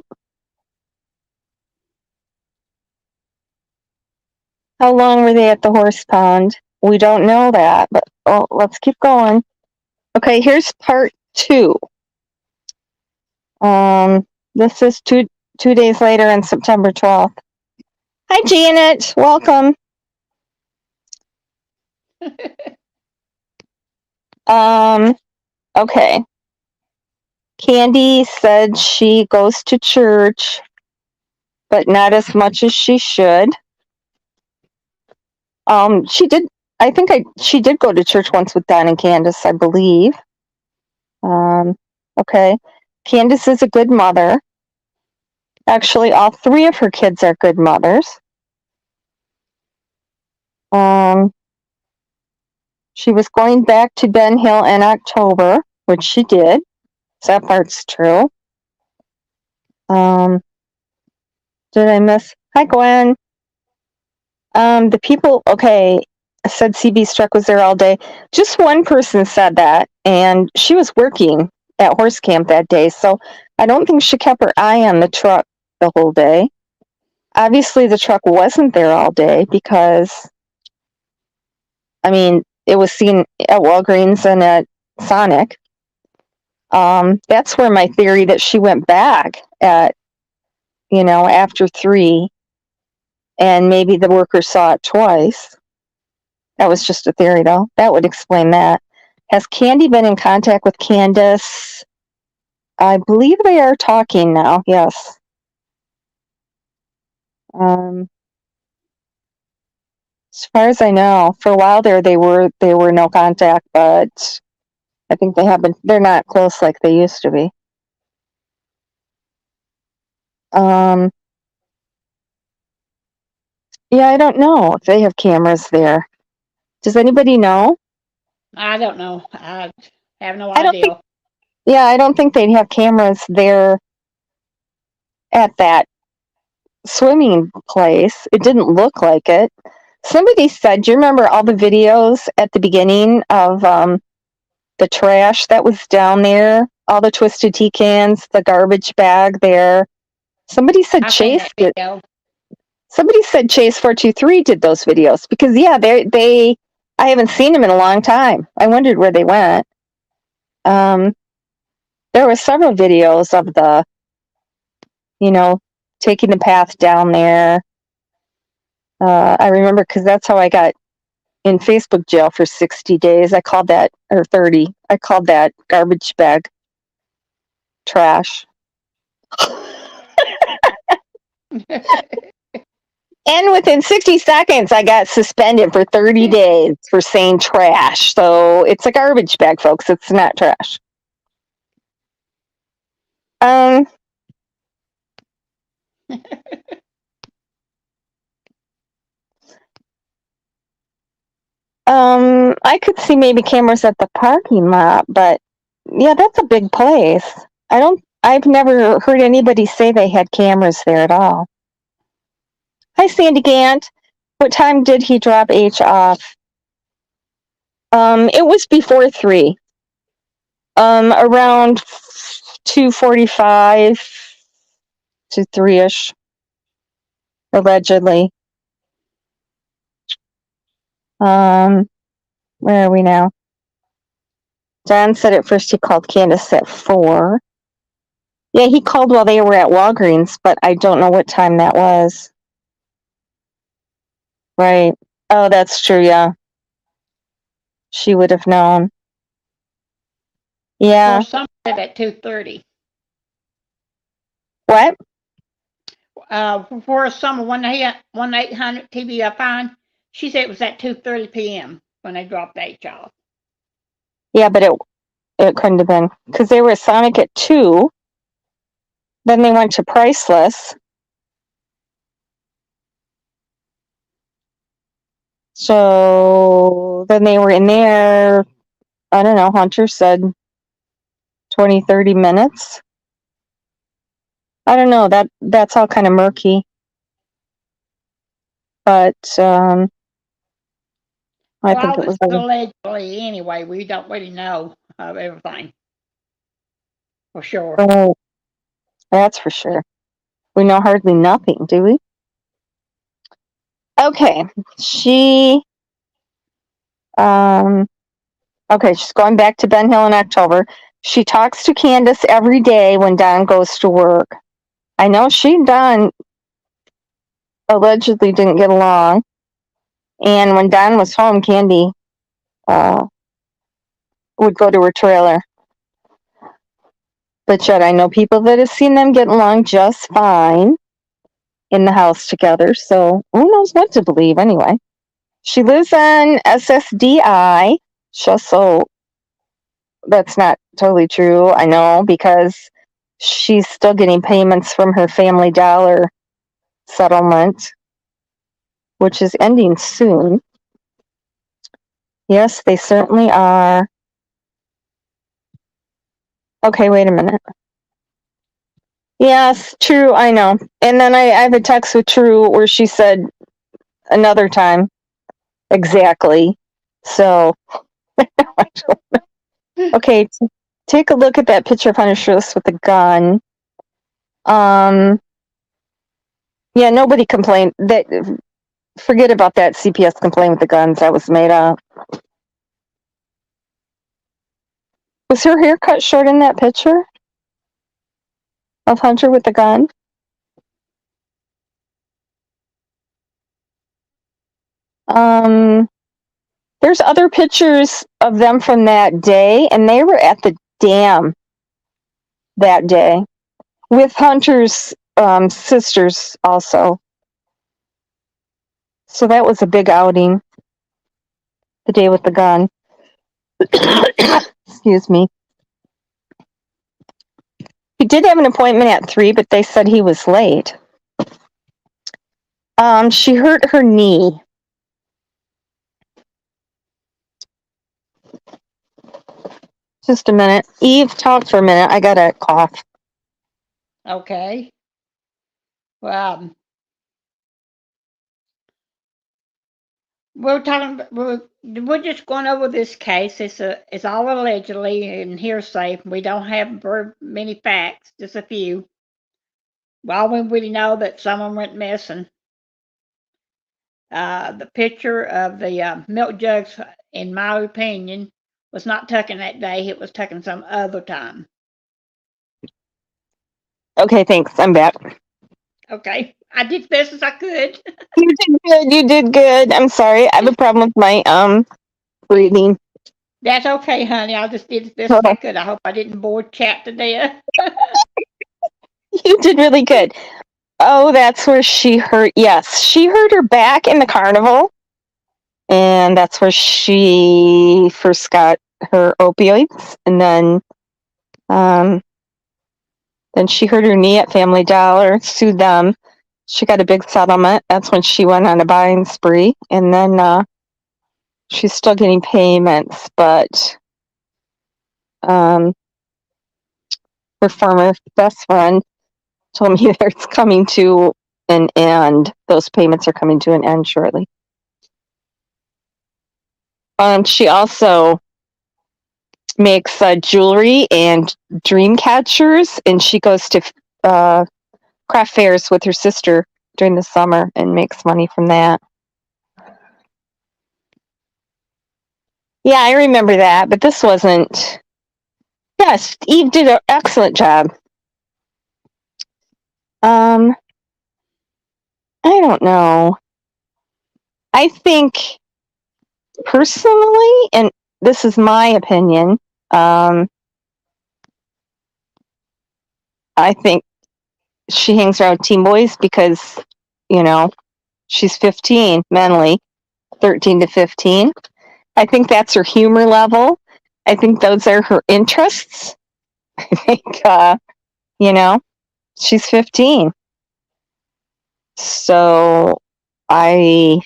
How long were they at the horse pond? We don't know that, but let's keep going. Okay, here's part 2. This is two days later on September 12th. Hi, Janet. Welcome. Okay. Candy said she goes to church, but not as much as she should. She did. She did go to church once with Don and Candace, I believe. Okay. Candace is a good mother. Actually, all three of her kids are good mothers. She was going back to Ben Hill in October, which she did. So that part's true. Did I miss? Hi, Gwen. The people, okay, said CB Struck was there all day. Just one person said that, and she was working at horse camp that day, so I don't think she kept her eye on the truck the whole day. Obviously, the truck wasn't there all day because, I mean, it was seen at Walgreens and at Sonic. That's where my theory that she went back at, after 3, and maybe the worker saw it twice. That was just a theory, though. That would explain that. Has Candy been in contact with Candace? I believe they are talking now, yes. As far as I know, for a while there, they were no contact, but I think they're not close like they used to be. Yeah, I don't know if they have cameras there. Does anybody know? I don't know. I have no I don't think, idea. yeah, I don't think they'd have cameras there at that swimming place. It didn't look like it. Somebody said, do you remember all the videos at the beginning of the trash that was down there? All the Twisted Tea cans, the garbage bag there. Somebody said I've seen Chase that video. Somebody said Chase 423 did those videos because they I haven't seen them in a long time. I wondered where they went. There were several videos of the, taking the path down there. I remember because that's how I got in Facebook jail for 60 days. I called that, or 30. I called that garbage bag trash. And within 60 seconds, I got suspended for 30 days for saying trash. So it's a garbage bag, folks. It's not trash. I could see maybe cameras at the parking lot, but yeah, that's a big place. I've never heard anybody say they had cameras there at all. Hi, Sandy Gant. What time did he drop H off? It was before 3. Around 2:45 to 3-ish, allegedly. Where are we now? Don said at first he called Candace at 4. Yeah, he called while they were at Walgreens, but I don't know what time that was. Right. Oh, that's true, yeah. She would have known. Yeah. Or some said at 2:30. What? For summer 1-800 TBFI, she said it was at 2:30 p.m. when they dropped the H off. Yeah, but it couldn't have been because they were at Sonic at 2. Then they went to Priceless. So then they were in there, I don't know, Hunter said 20, 30 minutes. I don't know, that's all kind of murky. But I think it was allegedly anyway. We don't really know of everything for sure. Oh, that's for sure. We know hardly nothing, do we? Okay, she's going back to Ben Hill in October. She talks to Candace every day when Don goes to work. I know she and Don allegedly didn't get along. And when Don was home, Candy would go to her trailer. But yet I know people that have seen them get along just fine in the house together. So who knows what to believe anyway. She lives on SSDI, just so that's not totally true, I know, because she's still getting payments from her Family Dollar settlement, which is ending soon. Yes, they certainly are. Okay, wait a minute. Yes, true, I know. And then I have a text with True where she said another time exactly. So, okay, take a look at that picture of Hunter Schultz with the gun. Yeah, nobody complained. That forget about that CPS complaint with the guns. That was made up. Was her hair cut short in that picture of Hunter with the gun? There's other pictures of them from that day, and they were at the dam that day with Hunter's sisters also. So that was a big outing. The day with the gun. Excuse me. He did have an appointment at 3, but they said he was late. She hurt her knee. Just a minute. Eve, talk for a minute. I got a cough. Okay. Well, we're just going over this case. It's all allegedly and hearsay. We don't have very many facts, just a few. Well, we really know that someone went missing. The picture of the milk jugs, in my opinion, was not taken that day. It was taken some other time. Okay, thanks. I'm back. Okay, I did the best as I could. You did good. You did good. I'm sorry. I have a problem with my breathing. That's okay, honey. I just did as best as I could. I hope I didn't bore chat to death. You did really good. Oh, that's where she hurt. Yes, she hurt her back in the carnival, and that's where she first got her opioids, and then she hurt her knee at Family Dollar, sued them. She got a big settlement. That's when she went on a buying spree, and then she's still getting payments, but her former best friend told me that it's coming to an end. Those payments are coming to an end shortly. She also makes jewelry and dream catchers, and she goes to craft fairs with her sister during the summer and makes money from that. Yeah, I remember that, but this wasn't. Yes, Eve did an excellent job. I don't know. I think personally, and this is my opinion, I think she hangs around teen boys because, she's 15 mentally, 13 to 15. I think that's her humor level. I think those are her interests. I think, she's 15. So I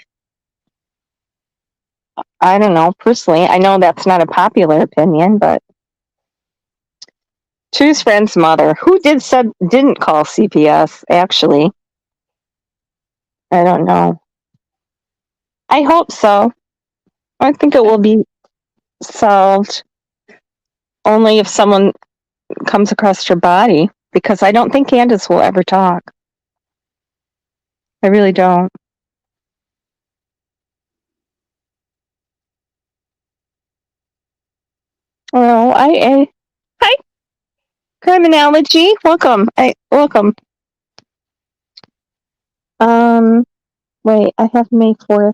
don't know, personally. I know that's not a popular opinion, but True's friend's mother, who didn't call CPS, actually. I don't know. I hope so. I think it will be solved only if someone comes across her body, because I don't think Candace will ever talk. I really don't. Well, hi, criminology. Welcome. Welcome. Wait, I have May 4th.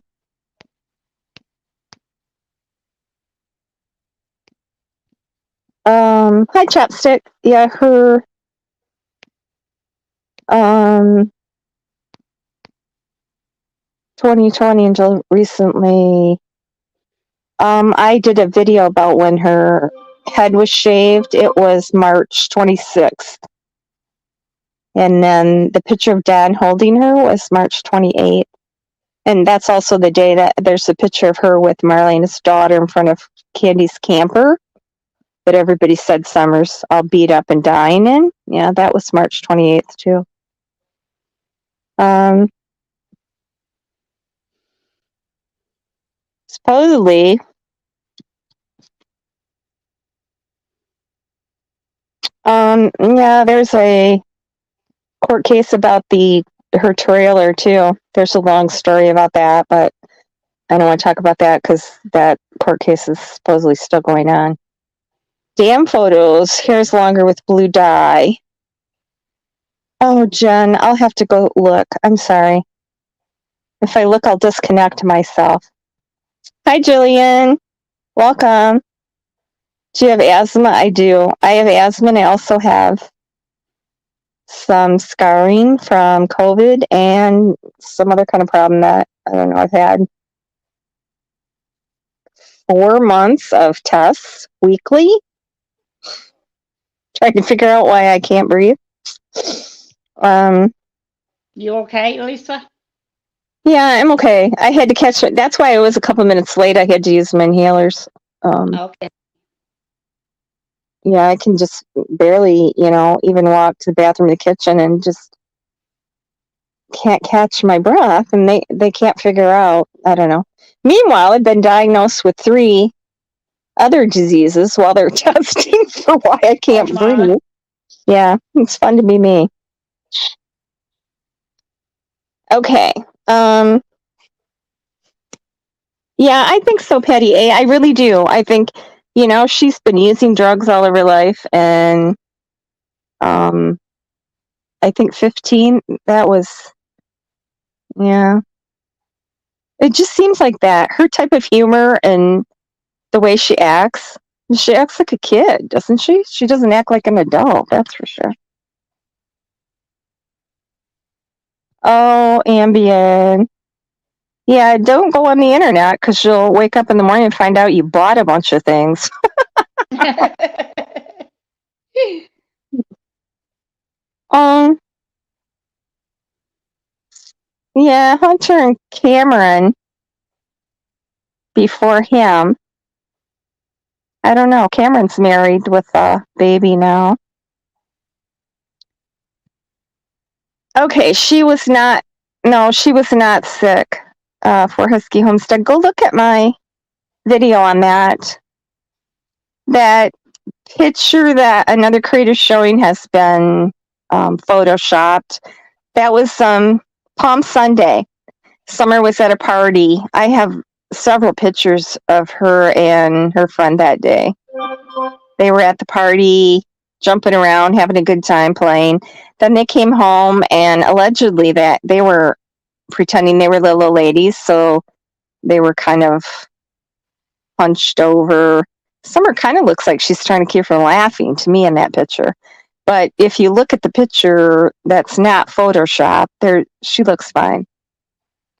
Hi, Chapstick. Yeah, her, 2020 until recently. I did a video about when her head was shaved. It was March 26th. And then the picture of Dad holding her was March 28th. And that's also the day that there's a picture of her with Marlene's daughter in front of Candy's camper that everybody said Summer's all beat up and dying in. Yeah, that was March 28th too. Supposedly, yeah, there's a court case about her trailer too. There's a long story about that, but I don't want to talk about that because that court case is supposedly still going on. Damn photos. Hair's longer with blue dye. Oh, Jen, I'll have to go look. I'm sorry. If I look, I'll disconnect myself. Hi, Jillian. Welcome. Do you have asthma? I do. I have asthma, and I also have some scarring from COVID and some other kind of problem that I don't know. I've had 4 months of tests weekly, trying to figure out why I can't breathe. You okay, Lisa? Yeah, I'm okay. I had to catch it. That's why I was a couple minutes late. I had to use some inhalers. Okay. Yeah, I can just barely, even walk to the bathroom, the kitchen, and just can't catch my breath. And they can't figure out. I don't know. Meanwhile, I've been diagnosed with 3 other diseases while they're testing for why I can't breathe. Yeah, it's fun to be me. Okay. Yeah, I think so, Patty A. I really do. I think, she's been using drugs all of her life, and I think 15, that was, yeah. It just seems like that. Her type of humor and the way she acts like a kid, doesn't she? She doesn't act like an adult, that's for sure. Oh, Ambien. Yeah, don't go on the internet because you'll wake up in the morning and find out you bought a bunch of things. Yeah, Hunter and Cameron before him. I don't know. Cameron's married with a baby now. Okay, she was not sick for Husky Homestead. Go look at my video on that. That picture that another creator showing has been photoshopped. That was Palm Sunday. Summer was at a party. I have several pictures of her and her friend that day. They were at the party, jumping around, having a good time playing. Then they came home, and allegedly that they were pretending they were little ladies, so they were kind of hunched over. Summer kind of looks like she's trying to keep from laughing to me in that picture. But if you look at the picture that's not Photoshop, she looks fine.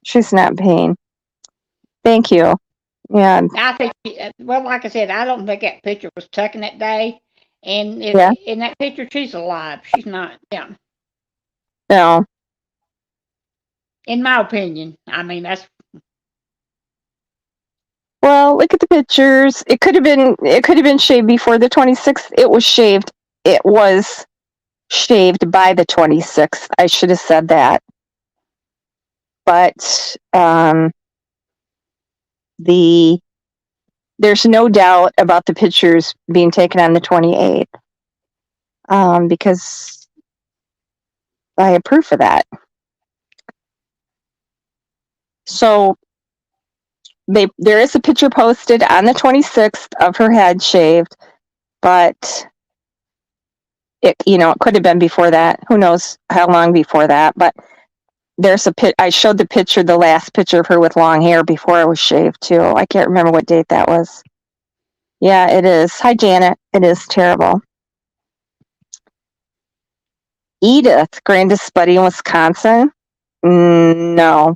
She's not in pain. Thank you. Yeah. I think, well, like I said, I don't think that picture was taken that day. And in that picture, she's alive. She's not, yeah. No. In my opinion. I mean, that's. Well, look at the pictures. It could have been shaved before the 26th. It was shaved. It was shaved by the 26th. I should have said that. But there's no doubt about the pictures being taken on the 28th. Because I have proof of that. So there is a picture posted on the 26th of her head shaved, but it could have been before that. Who knows how long before that? But there's a I showed the last picture of her with long hair before I was shaved too. I can't remember what date that was. Yeah, it is. Hi, Janet. It is terrible. Edith, grandest buddy in Wisconsin? No.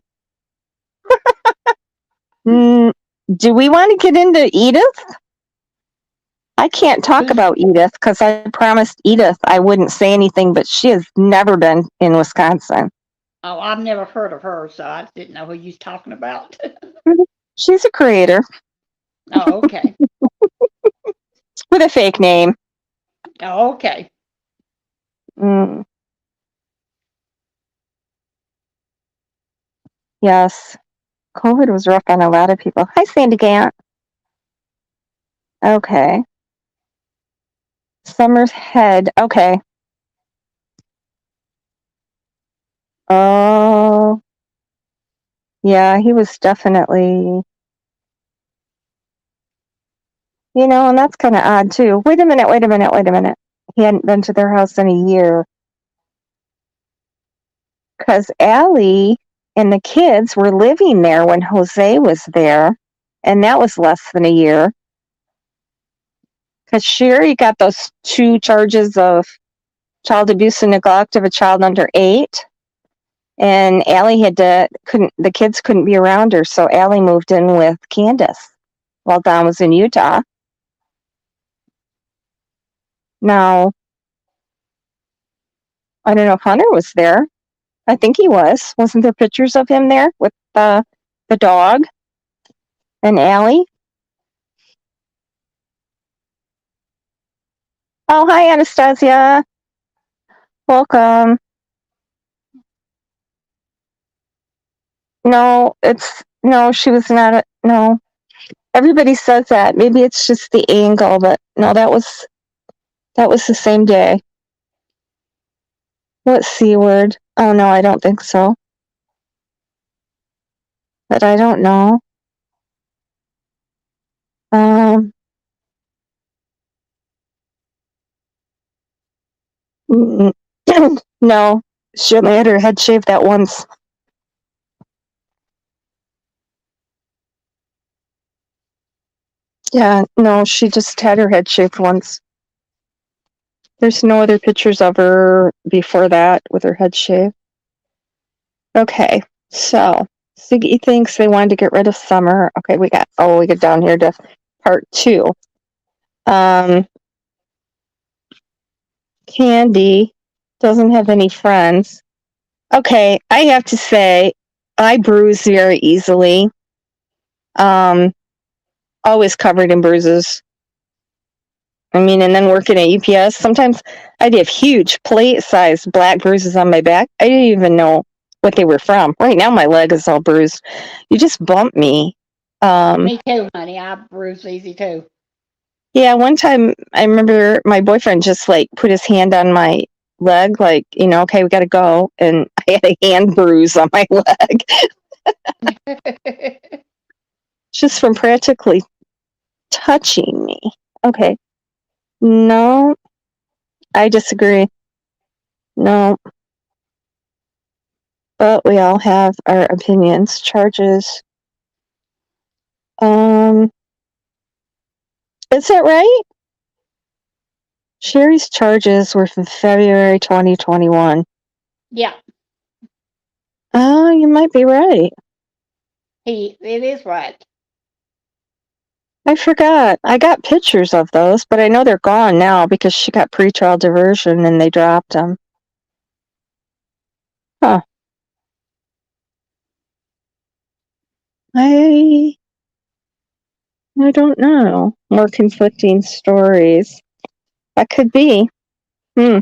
Do we want to get into Edith? I can't talk about Edith because I promised Edith I wouldn't say anything, but she has never been in Wisconsin. Oh, I've never heard of her, so I didn't know who you was talking about. She's a creator. Oh, okay. With a fake name. Oh, okay. Yes. COVID was rough on a lot of people. Hi, Sandy Gant. Okay. Summer's head. Okay. Oh. Yeah, he was definitely, and that's kind of odd too. Wait a minute. He hadn't been to their house in a year. Because Allie and the kids were living there when Jose was there, and that was less than a year. Because Sherry got those 2 charges of child abuse and neglect of a child under 8. And Allie the kids couldn't be around her, so Allie moved in with Candace while Don was in Utah. Now, I don't know if Hunter was there. I think he was. Wasn't there pictures of him there with the dog and Allie? Oh, hi, Anastasia. Welcome. No, she was not. No, everybody says that. Maybe it's just the angle, but no, that was the same day. What C word? Oh, no, I don't think so. But I don't know. No, she only had her head shaved that once. Yeah, no, she just had her head shaved once. There's no other pictures of her before that with her head shaved. Okay, so Ziggy thinks they wanted to get rid of Summer. Okay, we get down here to part 2. Candy doesn't have any friends. Okay, I have to say, I bruise very easily. Always covered in bruises. I mean, and then working at UPS, sometimes I'd have huge plate-sized black bruises on my back. I didn't even know what they were from. Right now, my leg is all bruised. You just bump me. Me too, honey. I bruise easy too. Yeah, one time I remember my boyfriend just put his hand on my leg, okay, we got to go. And I had a hand bruise on my leg. Just from practically touching me. Okay. No, I disagree. No. But we all have our opinions. Charges. Is that right? Sherry's charges were from February 2021. Yeah. Oh, you might be right. It is right. I forgot. I got pictures of those, but I know they're gone now because she got pretrial diversion and they dropped them. Huh. I don't know. More conflicting stories. That could be. I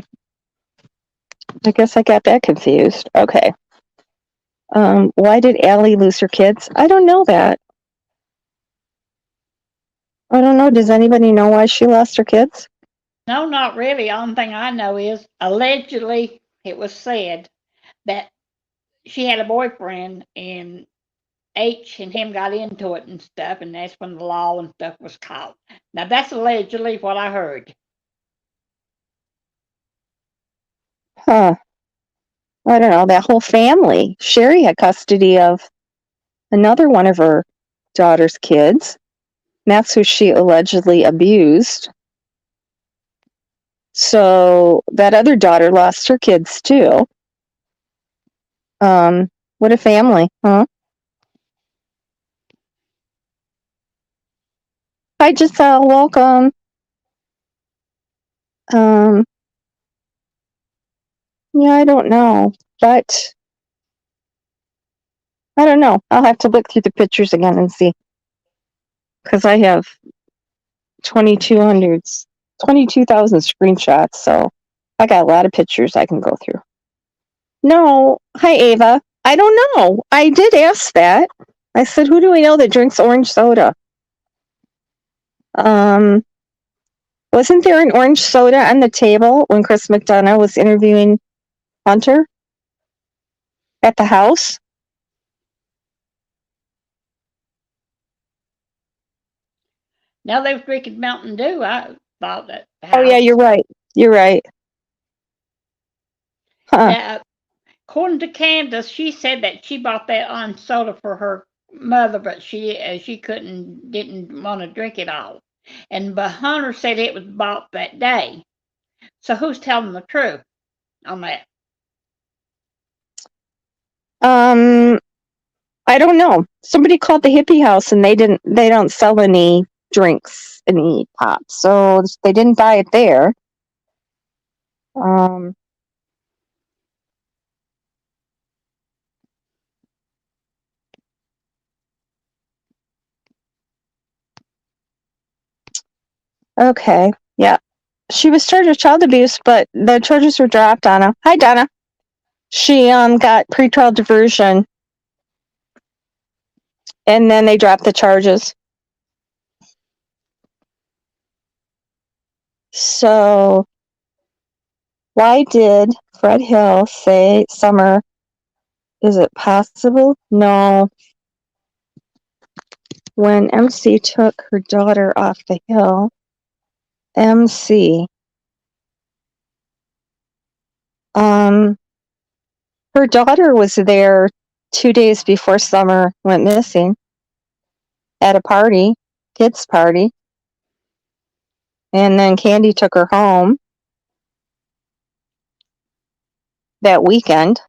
guess I got that confused. Okay. Why did Allie lose her kids? I don't know that. I don't know. Does anybody know why she lost her kids? No, not really. Only thing I know is allegedly it was said that she had a boyfriend and H and him got into it and stuff, and that's when the law and stuff was caught. Now that's allegedly what I heard. Huh. I don't know, that whole family. Sherry had custody of another one of her daughter's kids. That's who she allegedly abused. So that other daughter lost her kids too. What a family, huh? Hi, Giselle. Welcome. Yeah, I don't know, but I don't know. I'll have to look through the pictures again and see. Because I have 22,000 screenshots, so I got a lot of pictures I can go through. No. Hi, Ava. I don't know. I did ask that. I said, who do we know that drinks orange soda? Wasn't there an orange soda on the table when Chris McDonough was interviewing Hunter at the house? Now they was drinking Mountain Dew. I thought that. Oh, yeah, you're right. You're right. Huh. Now, according to Candace, she said that she bought that on soda for her mother, but she didn't want to drink it all. But Hunter said it was bought that day. So who's telling the truth on that? I don't know. Somebody called the hippie house and they don't sell any drinks, any pop. So they didn't buy it there. Okay. Yeah. She was charged with child abuse, but the charges were dropped on her. Hi, Donna. She got pretrial diversion, and then they dropped the charges. So, why did Fred Hill say Summer? Is it possible? No. When MC took her daughter off the hill, MC, her daughter was there 2 days before Summer went missing at a party, kids' party. And then Candy took her home that weekend.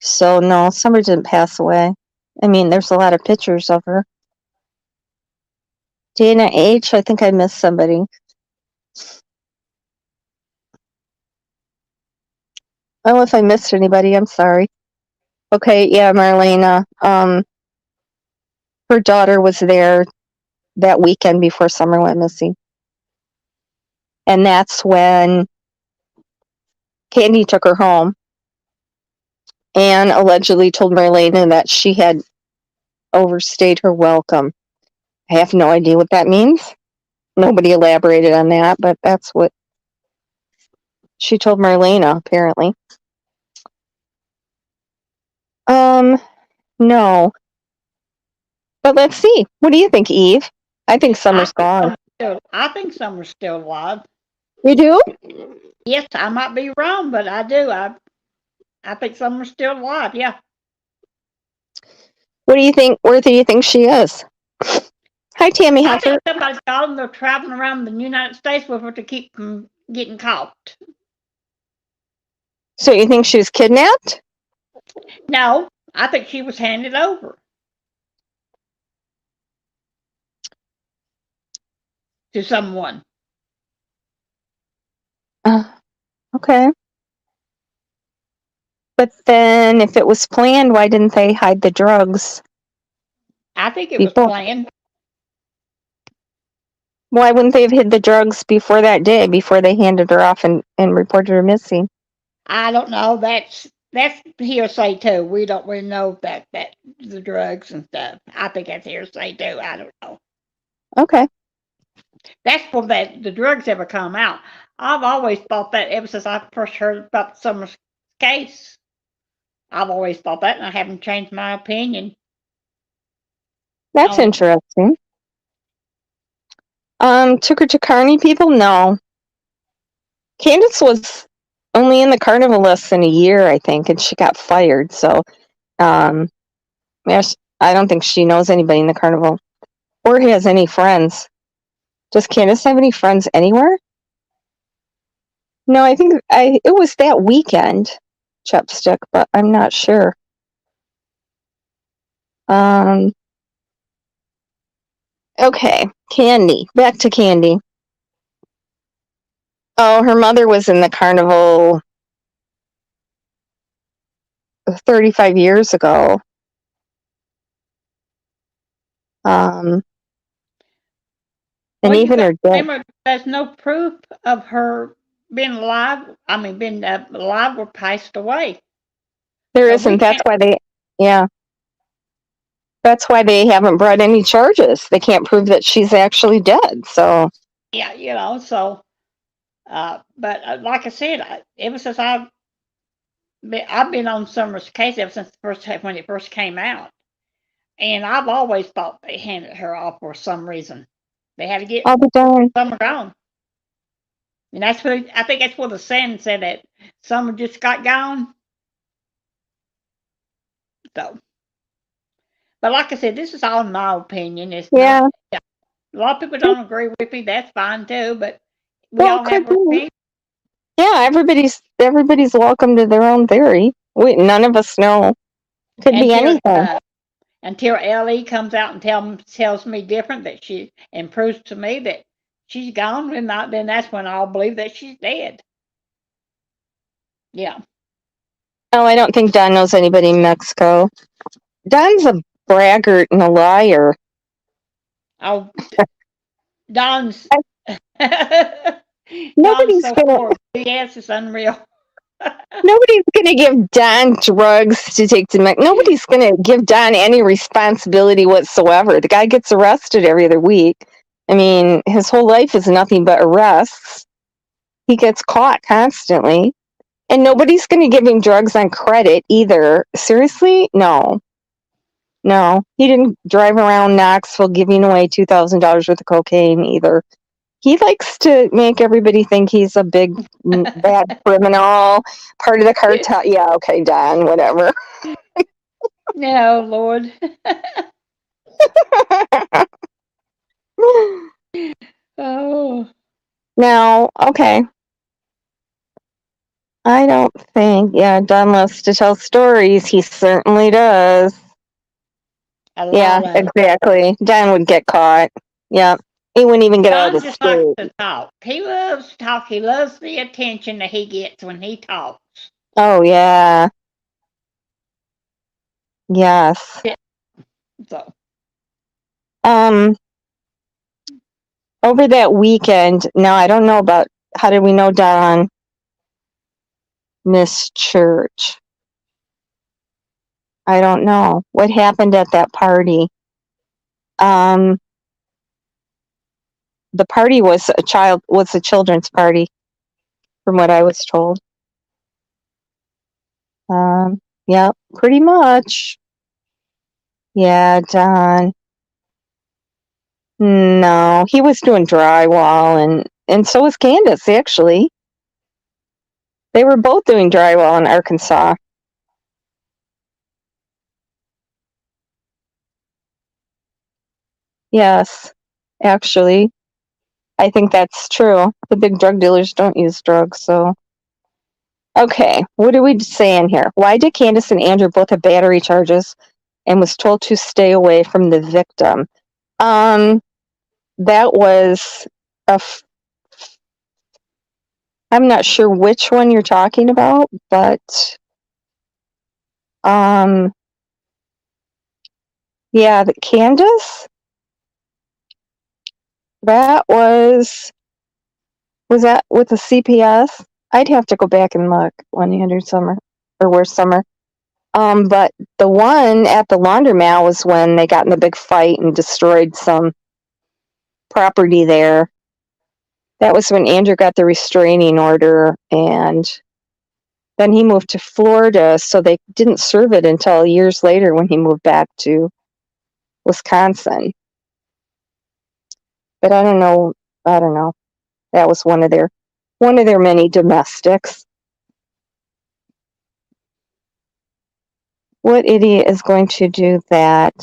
So no, Summer didn't pass away. I mean, there's a lot of pictures of her. Dana H, I think I missed somebody. Oh, if I missed anybody, I'm sorry. Okay, yeah, Marlena. Her daughter was there that weekend before Summer went missing. And that's when Candy took her home and allegedly told Marlena that she had overstayed her welcome. I have no idea what that means. Nobody elaborated on that, but that's what she told Marlena, apparently. No. But let's see. What do you think, Eve? I think Summer's gone. I think Summer's still alive. You do? Yes, I might be wrong, but I do. I think Summer's still alive. Yeah. What do you think? Where do you think she is? Hi, Tammy I Heifer. think somebody's got them. They're traveling around the United States with her to keep from getting caught. So you think she was kidnapped? No, I think she was handed over to someone. Okay. But then if it was planned, why didn't they hide the drugs? I think it was planned. Why wouldn't they have hid the drugs before that day, before they handed her off and reported her missing? I don't know. That's hearsay too. We don't really know that the drugs and stuff. I think that's hearsay too. I don't know. Okay. That's for the drugs ever come out. I've always thought that ever since I first heard about Summer's case. I've always thought that, and I haven't changed my opinion. That's interesting. Took her to Carney people? No. Candace was only in the carnival less than a year, I think, and she got fired. So, yeah, I don't think she knows anybody in the carnival or has any friends. Does Candace have any friends anywhere? No, I think it was that weekend, Chapstick, but I'm not sure. Okay, Candy. Back to Candy. Oh, her mother was in the carnival 35 years ago. And Well, even her dad. remember, there's no proof of her being alive. I mean, being alive or passed away. There So isn't. That's why that's why they haven't brought any charges. They can't prove that she's actually dead. So yeah, so. But like I said, ever since I've been on Summer's case ever since when it first came out, and I've always thought they handed her off for some reason. They had to get all the time. Summer gone, and that's what I think. That's what the Sand said, that Summer just got gone. So, but like I said, this is all my opinion. It's not. Yeah, a lot of people don't agree with me. That's fine too. But we all have our opinion. Yeah, everybody's welcome to their own theory. None of us know. Could be anything. Until Ellie comes out and tells me different, that and proves to me that she's gone, then that's when I'll believe that she's dead. Yeah. Oh, I don't think Don knows anybody in Mexico. Don's a braggart and a liar. Oh, Don's nobody's so gonna. Yes, it's unreal. Nobody's gonna give Don drugs to take to Mexico. Nobody's gonna give Don any responsibility whatsoever. The guy gets arrested every other week. I mean, his whole life is nothing but arrests. He gets caught constantly. And nobody's going to give him drugs on credit either. Seriously? No. No. He didn't drive around Knoxville giving away $2,000 worth of cocaine either. He likes to make everybody think he's a big, bad criminal, part of the cartel. Yeah, okay, Don, whatever. No, Lord. Oh. Now, okay. I don't think, Don loves to tell stories. He certainly does. Yeah, exactly. Don would get caught. Yeah. He wouldn't even get out of the state. Don just likes to talk. He loves to talk. He loves the attention that he gets when he talks. Oh, yeah. Yes. Yeah. So. Over that weekend, now I don't know about, how did we know Don missed church? I don't know. What happened at that party? The party was a children's party, from what I was told. Yeah, pretty much. Yeah, Don. No, he was doing drywall, and so was Candace, actually. They were both doing drywall in Arkansas. Yes, actually. I think that's true. The big drug dealers don't use drugs, so. Okay, what are we saying here? Why did Candace and Andrew both have battery charges and was told to stay away from the victim? That was I'm not sure which one you're talking about, but yeah, the Candace, that was that with the CPS? I'd have to go back and look. 100 Summer, or where's Summer? But the one at the laundromat was when they got in a big fight and destroyed some property there. That was when Andrew got the restraining order, and then he moved to Florida, so they didn't serve it until years later when he moved back to Wisconsin. But I don't know. That was one of their many domestics. What idiot is going to do that?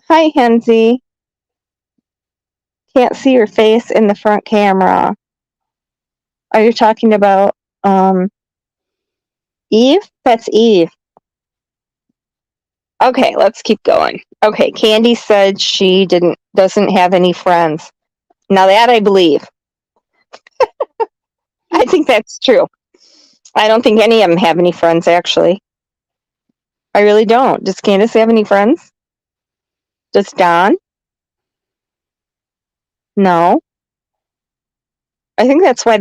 Hi, Henzy. Can't see your face in the front camera. Are you talking about Eve? That's Eve. Okay, let's keep going. Okay, Candy said she doesn't have any friends. Now that I believe. I think that's true. I don't think any of them have any friends, actually. I really don't. Does Candace have any friends? Does Don? No. I think that's why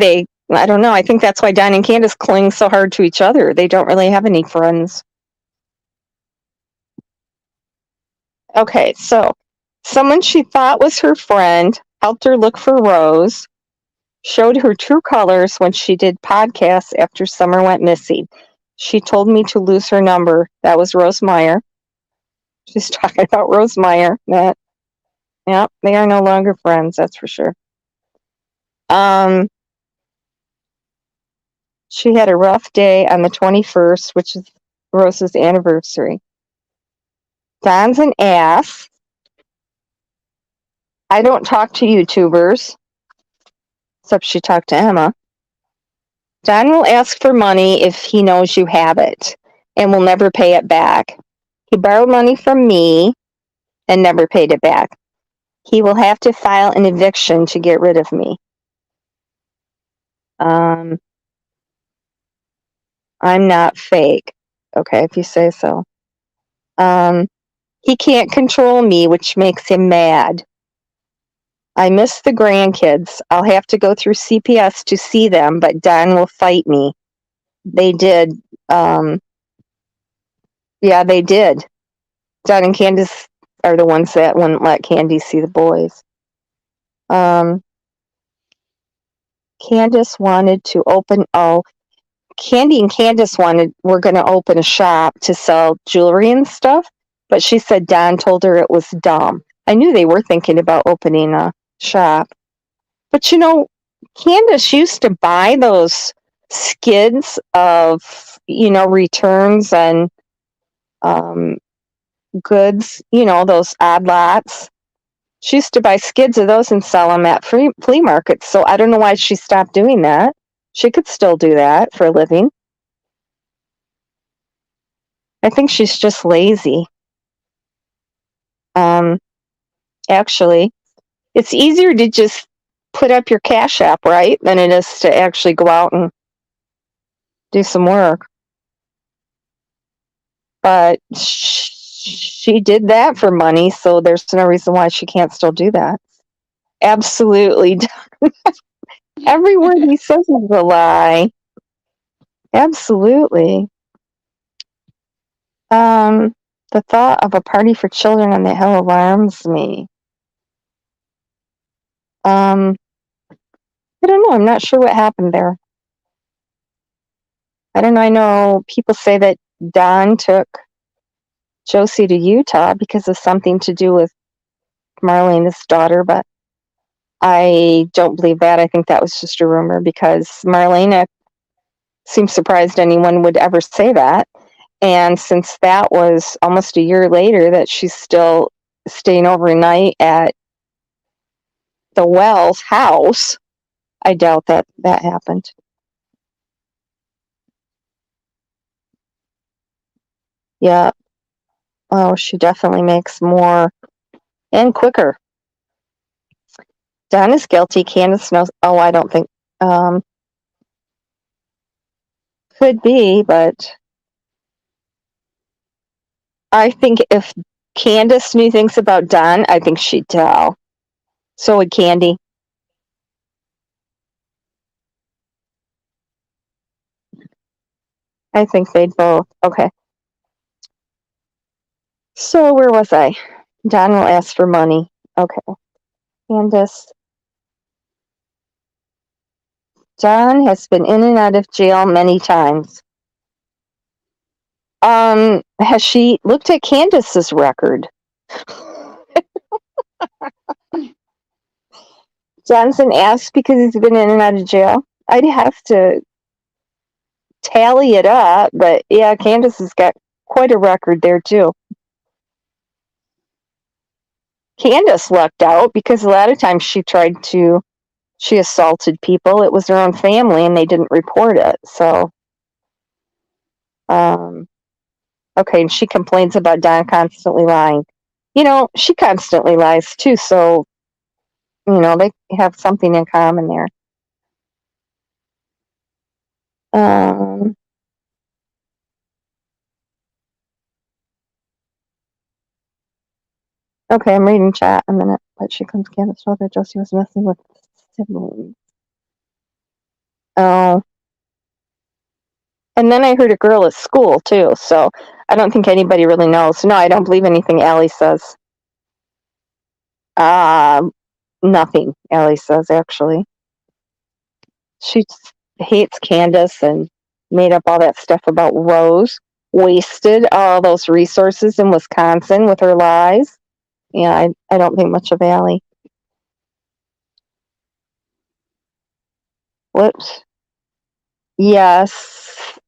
I don't know. I think that's why Don and Candace cling so hard to each other. They don't really have any friends. Okay, so someone she thought was her friend helped her look for Rose, showed her true colors when she did podcasts after Summer went missing. She told me to lose her number. That was Rose Meyer. She's talking about Rose Meyer. Yeah, they are no longer friends, that's for sure. She had a rough day on the 21st, which is Rose's anniversary. Don's an ass. I don't talk to YouTubers, except she talked to Emma. Don will ask for money if he knows you have it and will never pay it back. He borrowed money from me and never paid it back. He will have to file an eviction to get rid of me. I'm not fake. Okay, if you say so. He can't control me, which makes him mad. I miss the grandkids. I'll have to go through CPS to see them, but Don will fight me. They did. Yeah, they did. Don and Candace are the ones that wouldn't let Candy see the boys. Candace wanted to open. Candy and Candace were going to open a shop to sell jewelry and stuff, but she said Don told her it was dumb. I knew they were thinking about opening a shop. But Candace used to buy those skids of, returns and goods, those odd lots. She used to buy skids of those and sell them at flea markets. So I don't know why she stopped doing that. She could still do that for a living. I think she's just lazy. Actually, it's easier to just put up your Cash App, right, than it is to actually go out and do some work. But she did that for money, so there's no reason why she can't still do that. Absolutely. Every word he says is a lie. Absolutely. The thought of a party for children on the hill alarms me. I don't know. I'm not sure what happened there. I don't know. I know people say that Don took Josie to Utah because of something to do with Marlene's daughter, but I don't believe that. I think that was just a rumor because Marlena seems surprised anyone would ever say that. And since that was almost a year later that she's still staying overnight at the Wells house, I doubt that happened. Yeah. Oh, she definitely makes more and quicker. Don is guilty. Candace knows. Oh, I don't think. Could be, but I think if Candace knew things about Don, I think she'd tell. So would Candy. I think they'd both. Okay. So where was I? Don will ask for money. Okay. Candace. Don has been in and out of jail many times. Has she looked at Candace's record? Johnson asked because he's been in and out of jail. I'd have to tally it up, but yeah, Candace has got quite a record there too. Candace lucked out because a lot of times she assaulted people. It was her own family and they didn't report it. So, okay, and she complains about Don constantly lying. She constantly lies too, so, they have something in common there. Okay, I'm reading chat a minute, but she comes Candace told that Josie was messing with siblings. Oh. And then I heard a girl at school too, so I don't think anybody really knows. No, I don't believe anything Allie says. Nothing Allie says, actually. She hates Candace and made up all that stuff about Rose. Wasted all those resources in Wisconsin with her lies. Yeah, I don't think much of Allie. Whoops. Yes.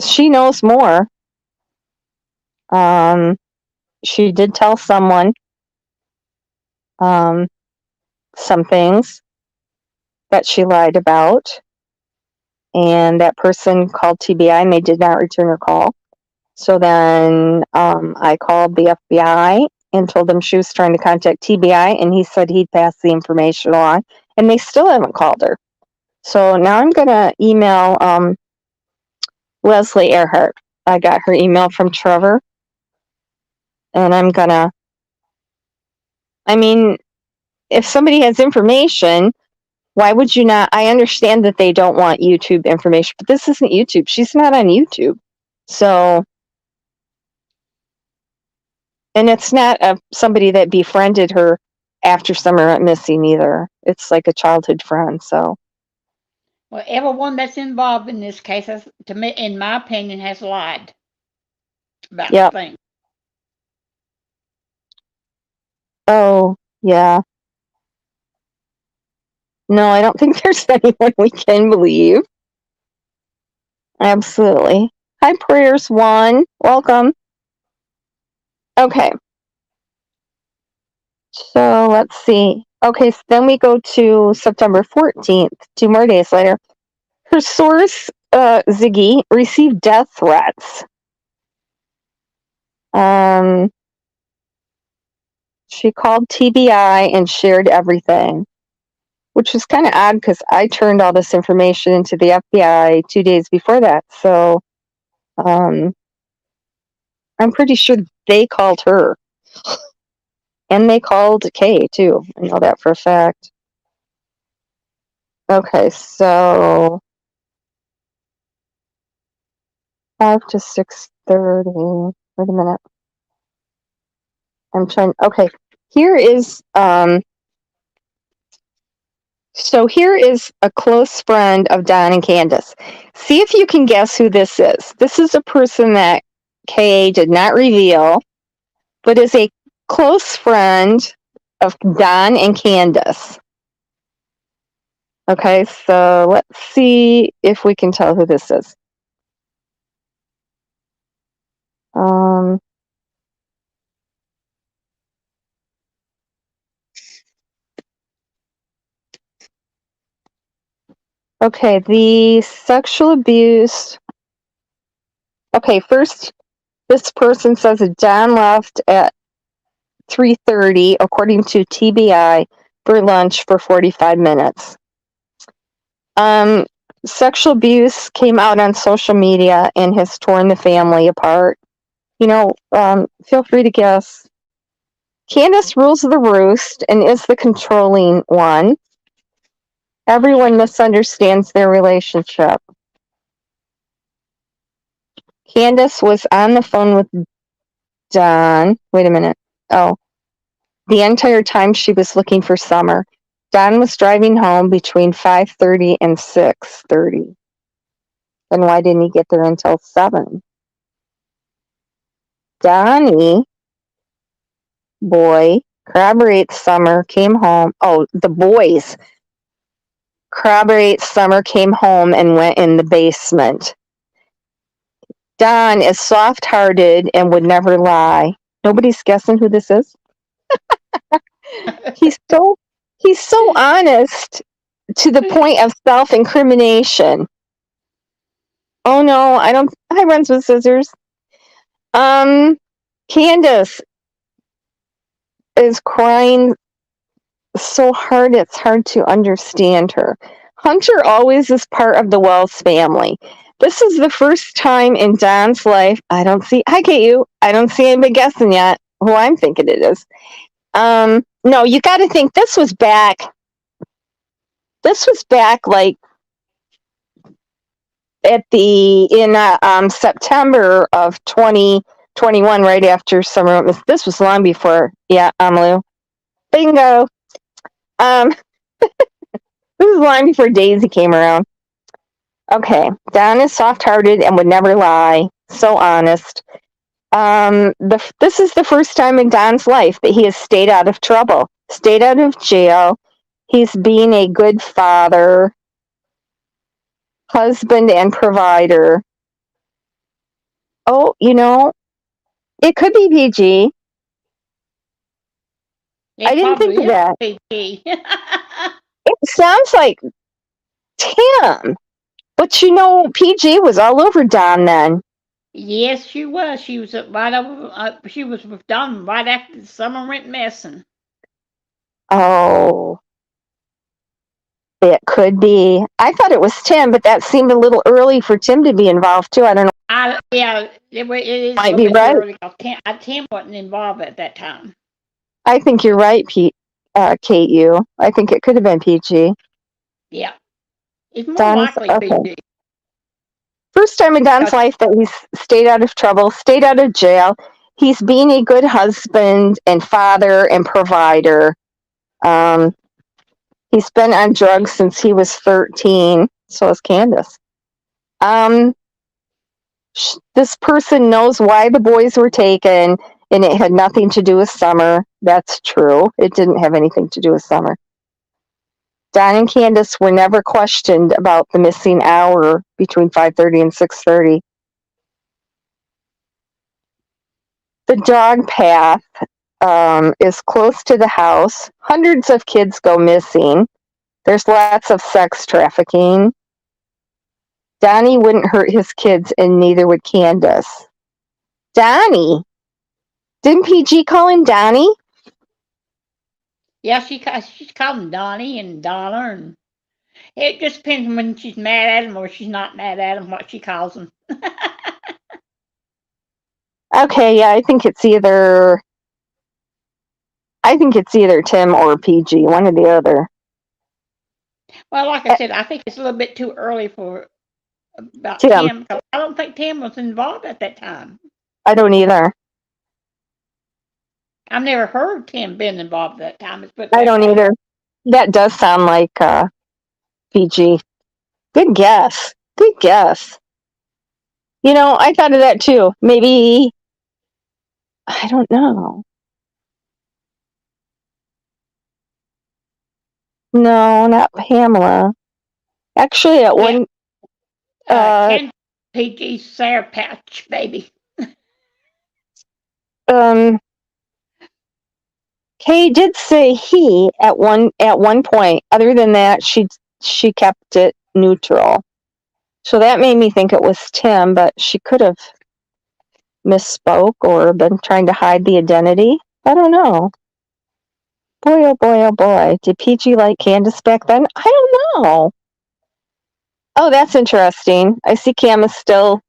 She knows more. She did tell someone some things that she lied about, and that person called TBI and they did not return her call. So then I called the FBI and told them she was trying to contact TBI, and he said he'd pass the information along, and they still haven't called her. So now I'm going to email Leslie Earhart. I got her email from Trevor, and I'm going to, if somebody has information, why would you not? I understand that they don't want YouTube information, but this isn't YouTube. She's not on YouTube. So, and it's not somebody that befriended her after Summer went missing either. It's like a childhood friend. So, Well, everyone that's involved in this case, to me, in my opinion, has lied about the thing. Oh, yeah. No, I don't think there's anyone we can believe. Absolutely. Hi, Prayers One. Welcome. Okay. So let's see. Okay, so then we go to September 14th, 2 more days later. Her source, Ziggy, received death threats. She called TBI and shared everything, which was kind of odd because I turned all this information into the FBI 2 days before that. So I'm pretty sure they called her. And they called Kay, too. I know that for a fact. Okay, so 5 to 6:30. Wait a minute. I'm trying. Okay, here is so here is a close friend of Don and Candace. See if you can guess who this is. This is a person that Kay did not reveal, but is a close friend of Don and Candace. Okay, so let's see if we can tell who this is. Okay, the sexual abuse. Okay, first, this person says that Don left at 3:30, according to TBI, for lunch for 45 minutes. Sexual abuse came out on social media and has torn the family apart. Feel free to guess. Candace rules the roost and is the controlling one. Everyone misunderstands their relationship. Candace was on the phone with Don. Wait a minute. Oh, the entire time she was looking for Summer. Don was driving home between 5:30 and 6:30. Then why didn't he get there until 7? Donnie, boy, corroborates Summer came home. Oh, the boys corroborates Summer came home and went in the basement. Don is soft-hearted and would never lie. Nobody's guessing who this is? He's so honest to the point of self-incrimination. Oh no, I runs with scissors. Candace is crying so hard it's hard to understand her. Hunter always is part of the Wells family. This is the first time in Don's life. I don't see anybody guessing yet who I'm thinking it is. No, you got to think this was back like in September of 2021, right after summer. This was long before. Yeah, Amalu. Bingo. This was long before Daisy came around. Okay, Don is soft-hearted and would never lie. So honest. This is the first time in Don's life that he has stayed out of trouble, stayed out of jail. He's being a good father, husband, and provider. Oh, it could be PG. I didn't think of that. PG. It sounds like Tim, but PG was all over Don then. Yes, she was. She was right over. She was with Don right after the summer went missing. Oh, it could be. I thought it was Tim, but that seemed a little early for Tim to be involved too. I don't know. Yeah, it is. Might be right. Early. Tim wasn't involved at that time. I think you're right, Kate. I think it could have been PG. Yeah, it's more likely PG. First time in Don's life that he's stayed out of trouble, stayed out of jail. He's being a good husband and father and provider. He's been on drugs since he was 13. So is Candace. This person knows why the boys were taken, and it had nothing to do with Summer. That's true. It didn't have anything to do with Summer. Don and Candace were never questioned about the missing hour between 5:30 and 6:30. The dog path is close to the house. Hundreds of kids go missing. There's lots of sex trafficking. Donnie wouldn't hurt his kids, and neither would Candace. Donnie? Didn't PG call him Donnie? Yeah, she called him Donnie and Donna, and it just depends when she's mad at him or she's not mad at him, what she calls him. Okay, yeah, I think it's either Tim or PG, one or the other. Well, like I said, I think it's a little bit too early for about Tim. I don't think Tim was involved at that time. I don't either. I've never heard Tim been involved at that time. I don't either. That does sound like PG. Good guess. Good guess. I thought of that too. Maybe, I don't know. No, not Pamela. Actually, at one... PG Sour Patch Baby. Kay did say he at one point. Other than that, she kept it neutral. So that made me think it was Tim, but she could have misspoke or been trying to hide the identity. I don't know. Boy, oh boy, oh boy. Did PG like Candace back then? I don't know. Oh, that's interesting. I see Cam is still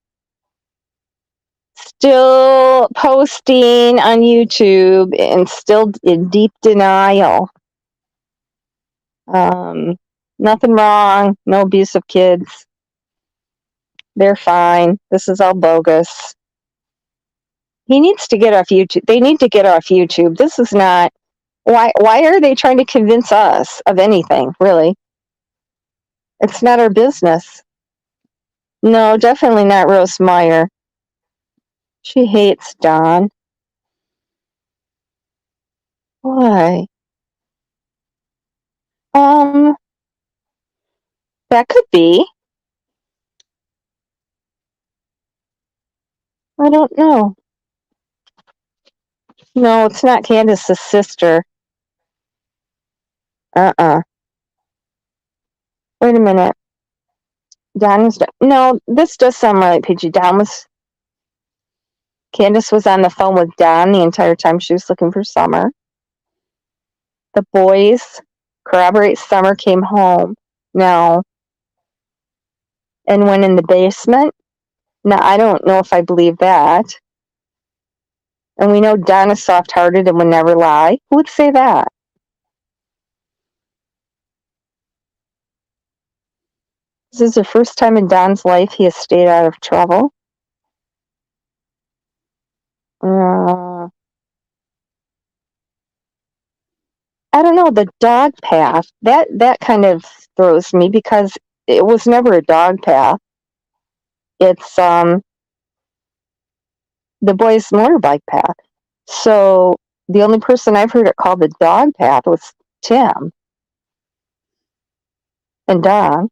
posting on YouTube and still in deep denial. Nothing wrong. No abuse of kids. They're fine. This is all bogus. He needs to get off YouTube. They need to get off YouTube. This is not... Why are they trying to convince us of anything, really? It's not our business. No, definitely not Rose Meyer. She hates Don. Why? That could be. I don't know. No, it's not Candace's sister. Wait a minute. Don was... No, this does sound right, PG. Candace was on the phone with Don the entire time she was looking for Summer. The boys corroborate Summer came home. No. And went in the basement. No, I don't know if I believe that. And we know Don is soft-hearted and would never lie. Who would say that? This is the first time in Don's life he has stayed out of trouble. I don't know, the dog path, that kind of throws me because it was never a dog path. It's the boys' motorbike path. So the only person I've heard it called the dog path was Tim and Don.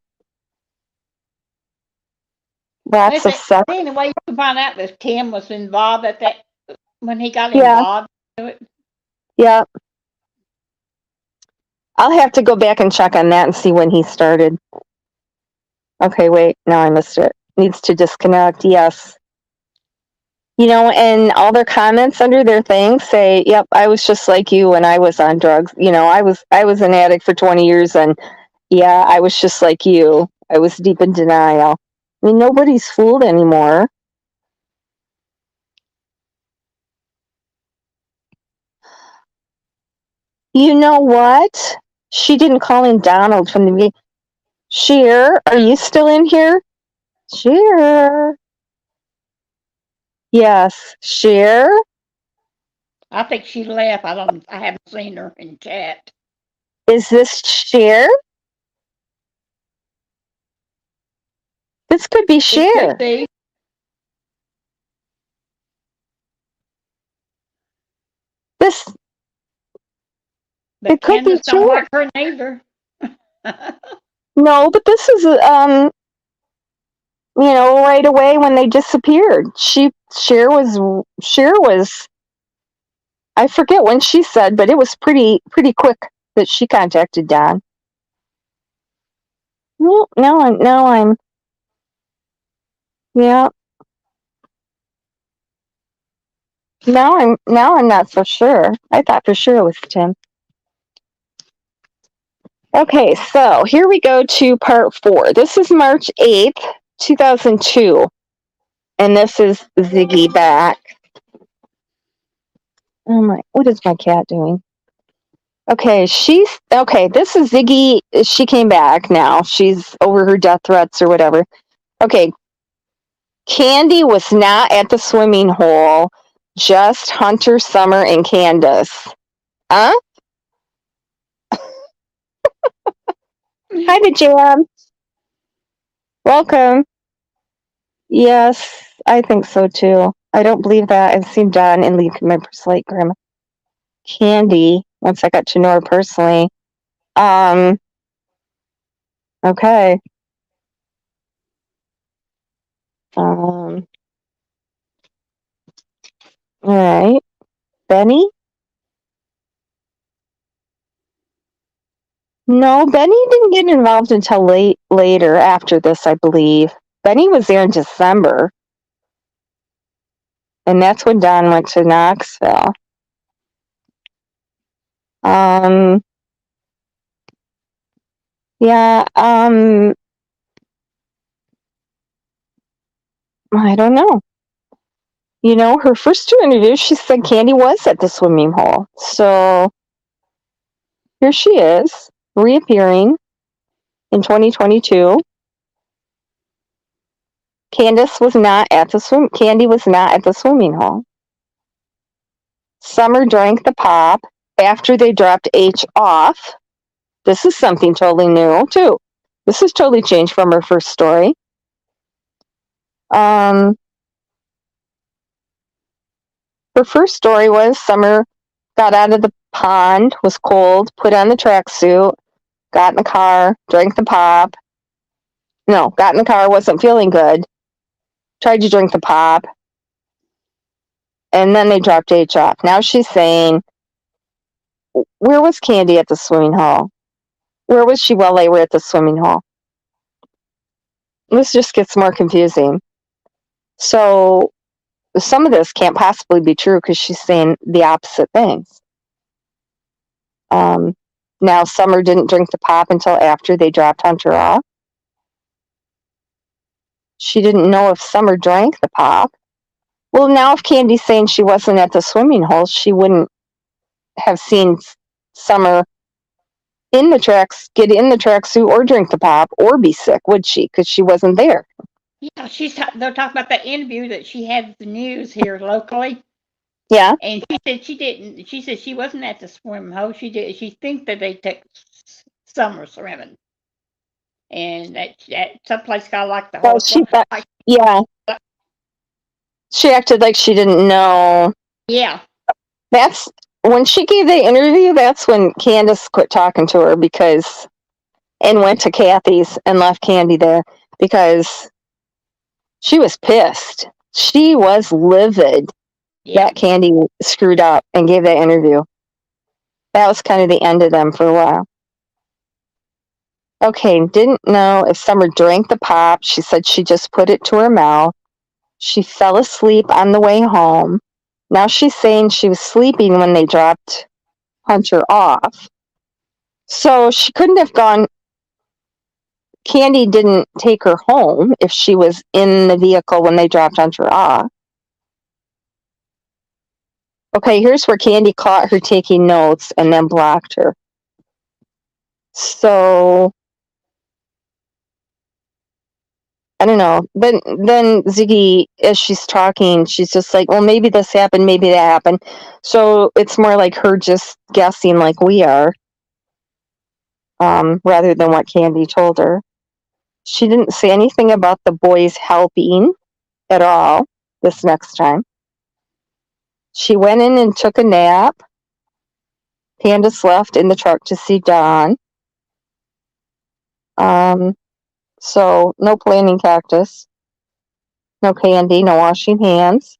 Lots of stuff. Anyway, you can find out that Tim was involved at that when he got involved. Yeah. I'll have to go back and check on that and see when he started. Okay, wait. Now I missed it. Needs to disconnect. Yes. You know, and all their comments under their thing say, "Yep, I was just like you when I was on drugs. You know, I was an addict for 20 years, and yeah, I was just like you. I was deep in denial." I mean, nobody's fooled anymore. You know what? She didn't call in Donald from the beginning. Cher, are you still in here? Cher. Yes, Cher. I think she left. I haven't seen her in chat. Is this Cher? This could be Cher. This. But Candace don't like her neither. No, but this is you know, right away when they disappeared. Cher was I forget when she said, but it was pretty quick that she contacted Don. Well, now I'm yeah. Now I'm not so sure. I thought for sure it was Tim. Okay, so here we go to part 4. This is March 8th, 2002. And this is Ziggy back. Oh my, what is my cat doing? Okay, this is Ziggy. She came back now. She's over her death threats or whatever. Okay. Candy was not at the swimming hole, just Hunter, Summer, and Candace. Huh? Hi, the Jam. Welcome. Yes, I think so too. I don't believe that. I've seen Don and Lee my like Grandma. Candy, once I got to know her personally. Okay. All right. Benny? No, Benny didn't get involved until later after this, I believe. Benny was there in December. And that's when Don went to Knoxville. Yeah, I don't know. You know, her first 2 interviews, she said Candy was at the swimming hole. So here she is, reappearing in 2022. Candy was not at the swimming hole. Summer drank the pop after they dropped H off. This is something totally new, too. This has totally changed from her first story. Her first story was Summer got out of the pond, was cold, put on the tracksuit, got in the car, drank the pop, No, got in the car, wasn't feeling good, tried to drink the pop, and then they dropped H off. Now she's saying, where was Candy at the swimming hole? Where was she while they were at the swimming hole? This just gets more confusing. So some of this can't possibly be true because she's saying the opposite things. Now Summer didn't drink the pop until after they dropped Hunter off. She didn't know if Summer drank the pop. Well, now if Candy's saying she wasn't at the swimming hole, she wouldn't have seen Summer in the tracks, get in the tracksuit or drink the pop or be sick, would she? Because she wasn't there. Yeah, they're talking about that interview that she had with the news here locally. Yeah. And she said she didn't. She said she wasn't at the swimming hole. She did. She thinks that they took Summer swimming, and at someplace called like the Well, horse. yeah. She acted like she didn't know. Yeah. That's when she gave the interview. That's when Candace quit talking to her and went to Kathy's and left Candy there because she was pissed. She was livid that Candy screwed up and gave that interview. That was kind of the end of them for a while. Okay, didn't know if Summer drank the pop. She said she just put it to her mouth. She fell asleep on the way home. Now she's saying she was sleeping when they dropped Hunter off. So she couldn't have gone. Candy didn't take her home if she was in the vehicle when they dropped Hunter off. Okay, here's where Candy caught her taking notes and then blocked her. So I don't know. Then Ziggy, as she's talking, she's just like, well, maybe this happened, maybe that happened. So it's more like her just guessing like we are, rather than what Candy told her. She didn't say anything about the boys helping at all this next time. She went in and took a nap. Candace left in the truck to see Dawn. So no planting cactus, no candy, no washing hands.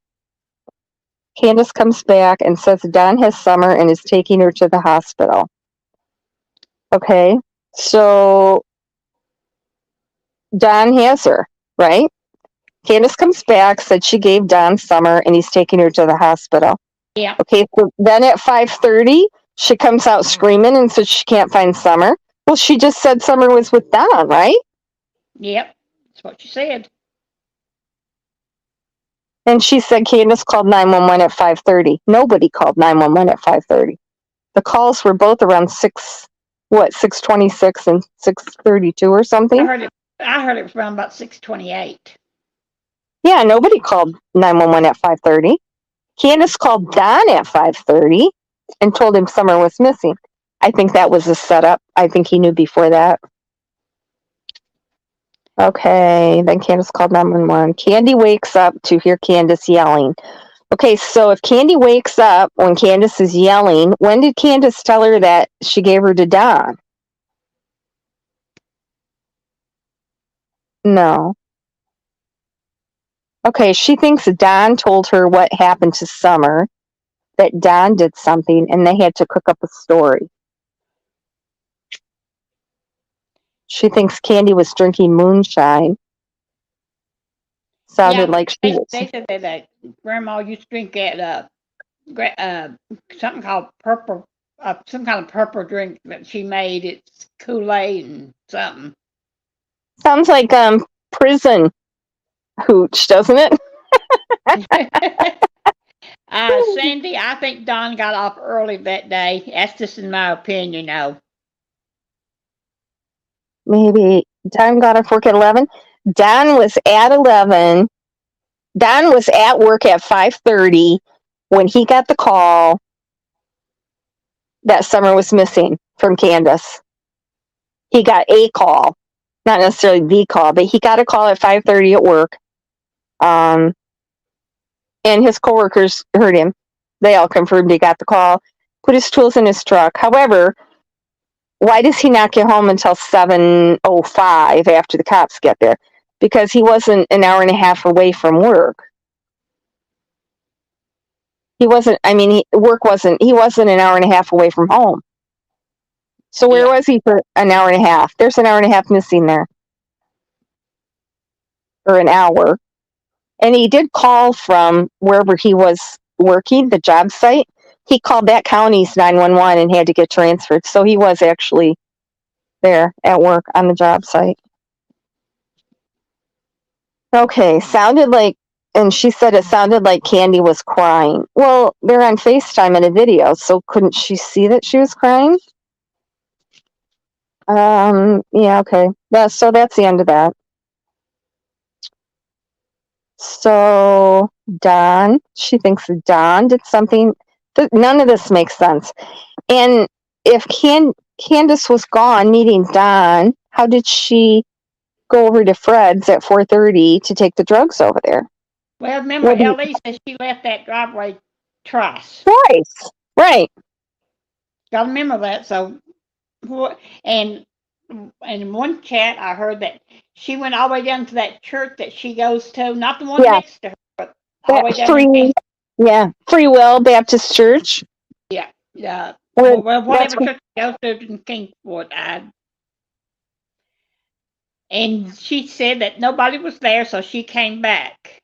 Candace comes back and says Dawn has Summer and is taking her to the hospital. Okay, so Dawn has her, right? Candace comes back, said she gave Dawn Summer and he's taking her to the hospital. Yeah. Okay, so then at 5:30, she comes out screaming and says she can't find Summer. Well, she just said Summer was with Dawn, right? Yep, that's what she said. And she said Candace called 911 at 5:30. Nobody called 911 at 5:30. The calls were both around 6:26 and 6:32 or something. I heard it was around about 6:28. Yeah, nobody called 911 at 5:30. Candace called Don at 5:30 and told him Summer was missing. I think that was a setup. I think he knew before that. Okay, then Candace called 911. Candy wakes up to hear Candace yelling. Okay, so if Candy wakes up when Candace is yelling, when did Candace tell her that she gave her to Don? No. Okay, she thinks Don told her what happened to Summer, that Don did something, and they had to cook up a story. She thinks Candy was drinking moonshine. Sounded like she was. They said that Grandma used to drink at something called purple, some kind of purple drink that she made. It's Kool-Aid and something. Sounds like prison hooch, doesn't it? Sandy, I think Don got off early that day. That's just in my opinion, though. Maybe Don got off work at 11. Don was at 11. Don was at work at 5:30 when he got the call that Summer was missing from Candace. He got a call, not necessarily the call, but he got a call at 5:30 at work. And his coworkers heard him. They all confirmed he got the call, put his tools in his truck. However, why does he not get home until 7:05 after the cops get there? Because he wasn't an hour and a half away from work. He wasn't, I mean, he wasn't an hour and a half away from home. So where was he for an hour and a half? There's an hour and a half missing there. Or an hour. And he did call from wherever he was working, the job site. He called that county's 911 and had to get transferred. So he was actually there at work on the job site. Okay, sounded like, and she said it sounded like Candy was crying. Well, they're on FaceTime in a video, so couldn't she see that she was crying? Yeah, okay. So that's the end of that. So Don, she thinks Don did something. None of this makes sense. And if Candace was gone meeting Don, how did she go over to Fred's at 4:30 to take the drugs over there? Well, remember, Ellie said she left that driveway twice. Twice, right? Got to remember that. So, and in one chat, I heard that she went all the way down to that church that she goes to, not the one next to her, but all the way down Free Will Baptist Church. Yeah. Well, whatever church she goes to in Kingsport. And she said that nobody was there, so she came back.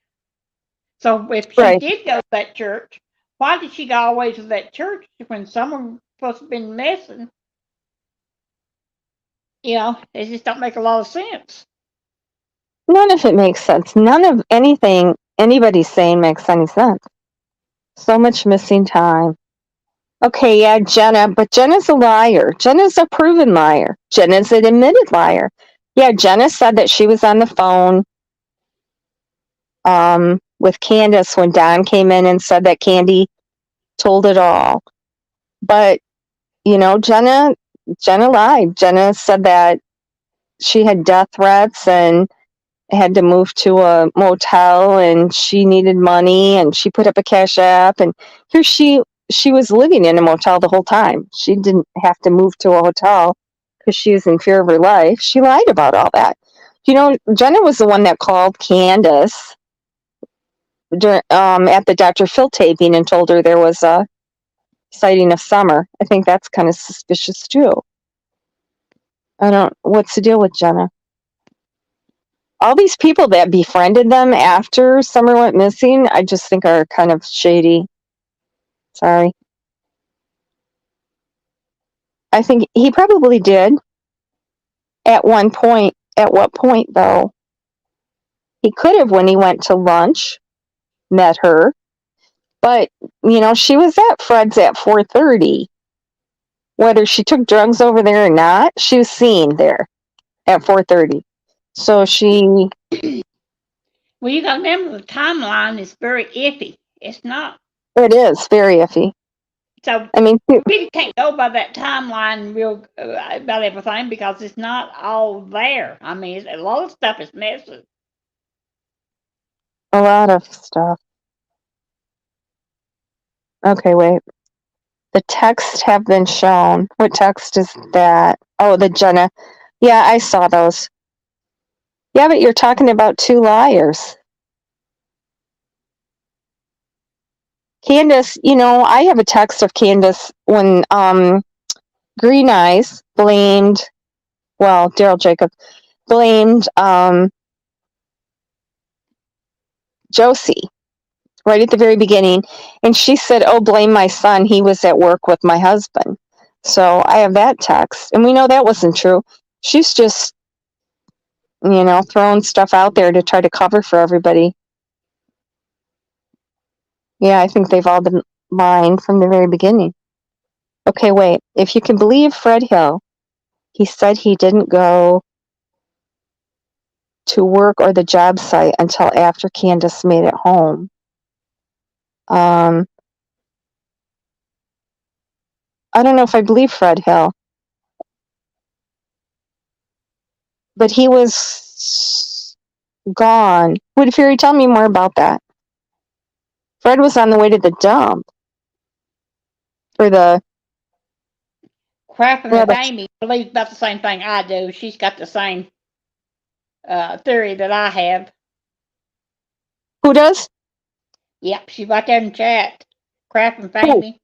So if she did go to that church, why did she go all the way to that church when someone was supposed to have been missing? It just don't make a lot of sense. None of it makes sense. None of anything anybody's saying makes any sense. So much missing time. Okay, yeah, Jenna, but Jenna's a liar. Jenna's a proven liar. Jenna's an admitted liar. Yeah, Jenna said that she was on the phone with Candace when Don came in and said that Candy told it all. But, Jenna lied. Jenna said that she had death threats and had to move to a motel and she needed money and she put up a Cash App and here she was living in a motel the whole time. She didn't have to move to a hotel because she was in fear of her life. She lied about all that. Jenna was the one that called Candace at the Dr. Phil taping and told her there was a sighting of Summer. I think that's kind of suspicious too. What's the deal with Jenna? All these people that befriended them after Summer went missing, I just think are kind of shady. Sorry. I think he probably did. At one point. At what point, though? He could have when he went to lunch, met her. But, she was at Fred's at 4:30. Whether she took drugs over there or not, she was seen there at 4:30. So she... Well, you got to remember the timeline is very iffy. It's not. It is very iffy. So, I mean, we can't go by that timeline real about everything because it's not all there. I mean, a lot of stuff is missing. A lot of stuff. Okay, wait. The texts have been shown. What text is that? Oh, the Jenna. Yeah, I saw those. Yeah, but you're talking about two liars. Candace, I have a text of Candace when Green Eyes blamed, Daryl Jacob blamed Josie right at the very beginning. And she said, oh, blame my son. He was at work with my husband. So I have that text. And we know that wasn't true. She's just, throwing stuff out there to try to cover for everybody. Yeah, I think they've all been lying from the very beginning. Okay, wait. If you can believe Fred Hill, he said he didn't go to work or the job site until after Candace made it home. I don't know if I believe Fred Hill. But he was gone. Would Fury tell me more about that? Fred was on the way to the dump. Crapping Yeah, with Amy believes about the same thing I do. She's got the same theory that I have. who does? Yep, she's right there in the chat. Crapping with Who? Amy.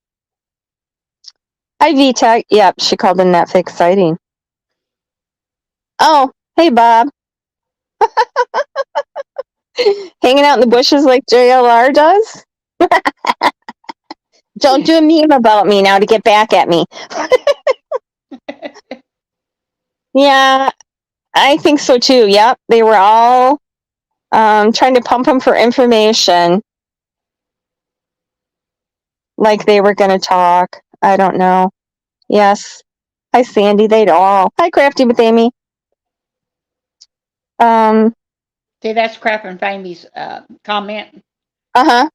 Hi, VTech. Yep, she called in that exciting. Oh, hey, Bob. Hanging out in the bushes like JLR does? Don't do a meme about me now to get back at me. Yeah, I think so too. Yep, they were all trying to pump him for information. Like they were going to talk. I don't know. Yes. Hi, Sandy. They'd all. Hi, Crafty with Amy. See, that's Crapping with Amy's comment. Uh-huh.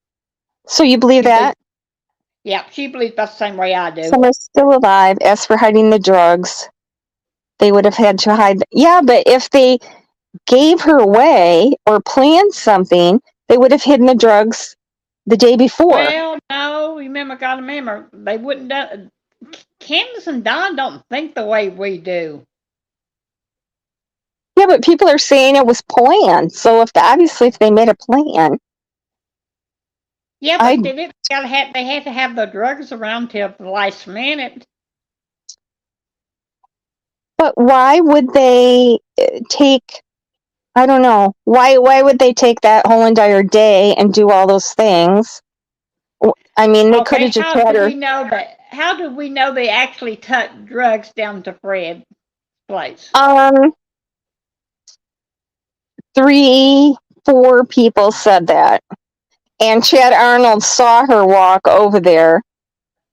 So you believe that? Yep, she believes about the same way I do. Some are still alive. As for hiding the drugs, they would have had to hide. Yeah, but if they gave her away or planned something, they would have hidden the drugs the day before. Well, no, remember, they wouldn't do. Candace and Don don't think the way we do. Yeah, but people are saying it was planned. So obviously if they made a plan. Yeah, but they had to have the drugs around till the last minute. But why would they take? I don't know. Why would they take that whole entire day and do all those things? I mean, they could have just had her. How do we know they actually took drugs down to Fred's place? 3, 4 people said that. And Chad Arnold saw her walk over there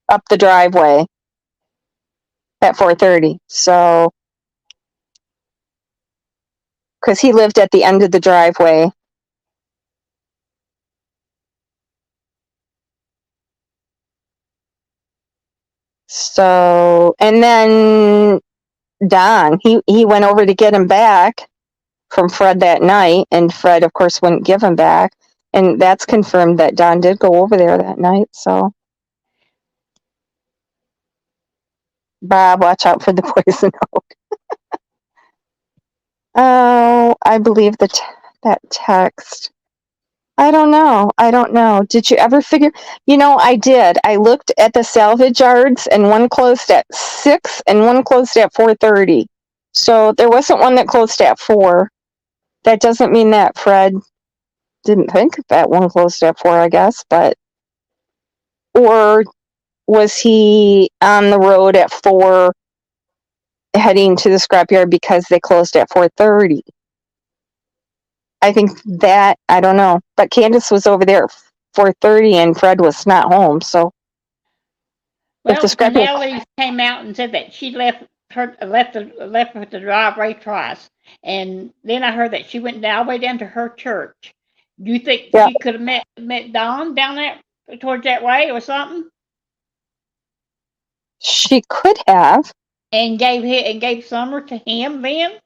up the driveway at 4:30. So, because he lived at the end of the driveway. So, and then Don, he went over to get him back from Fred that night, and Fred, of course, wouldn't give him back. And that's confirmed that Don did go over there that night. So, Bob, watch out for the poison oak. Oh, I believe that text. I don't know. Did you ever figure? I did. I looked at the salvage yards, and one closed at 6 and one closed at 4:30. So there wasn't one that closed at 4. That doesn't mean that Fred didn't think that one closed at 4, I guess, or was he on the road at 4 heading to the scrapyard because they closed at 4:30? I think that, I don't know. But Candace was over there at 4:30 and Fred was not home, so. Well, Nellie came out and said that she left with the driveway twice. And then I heard that she went all the way down to her church. Do you think she could have met Don down there towards that way or something? She could have. And gave Summer to him then?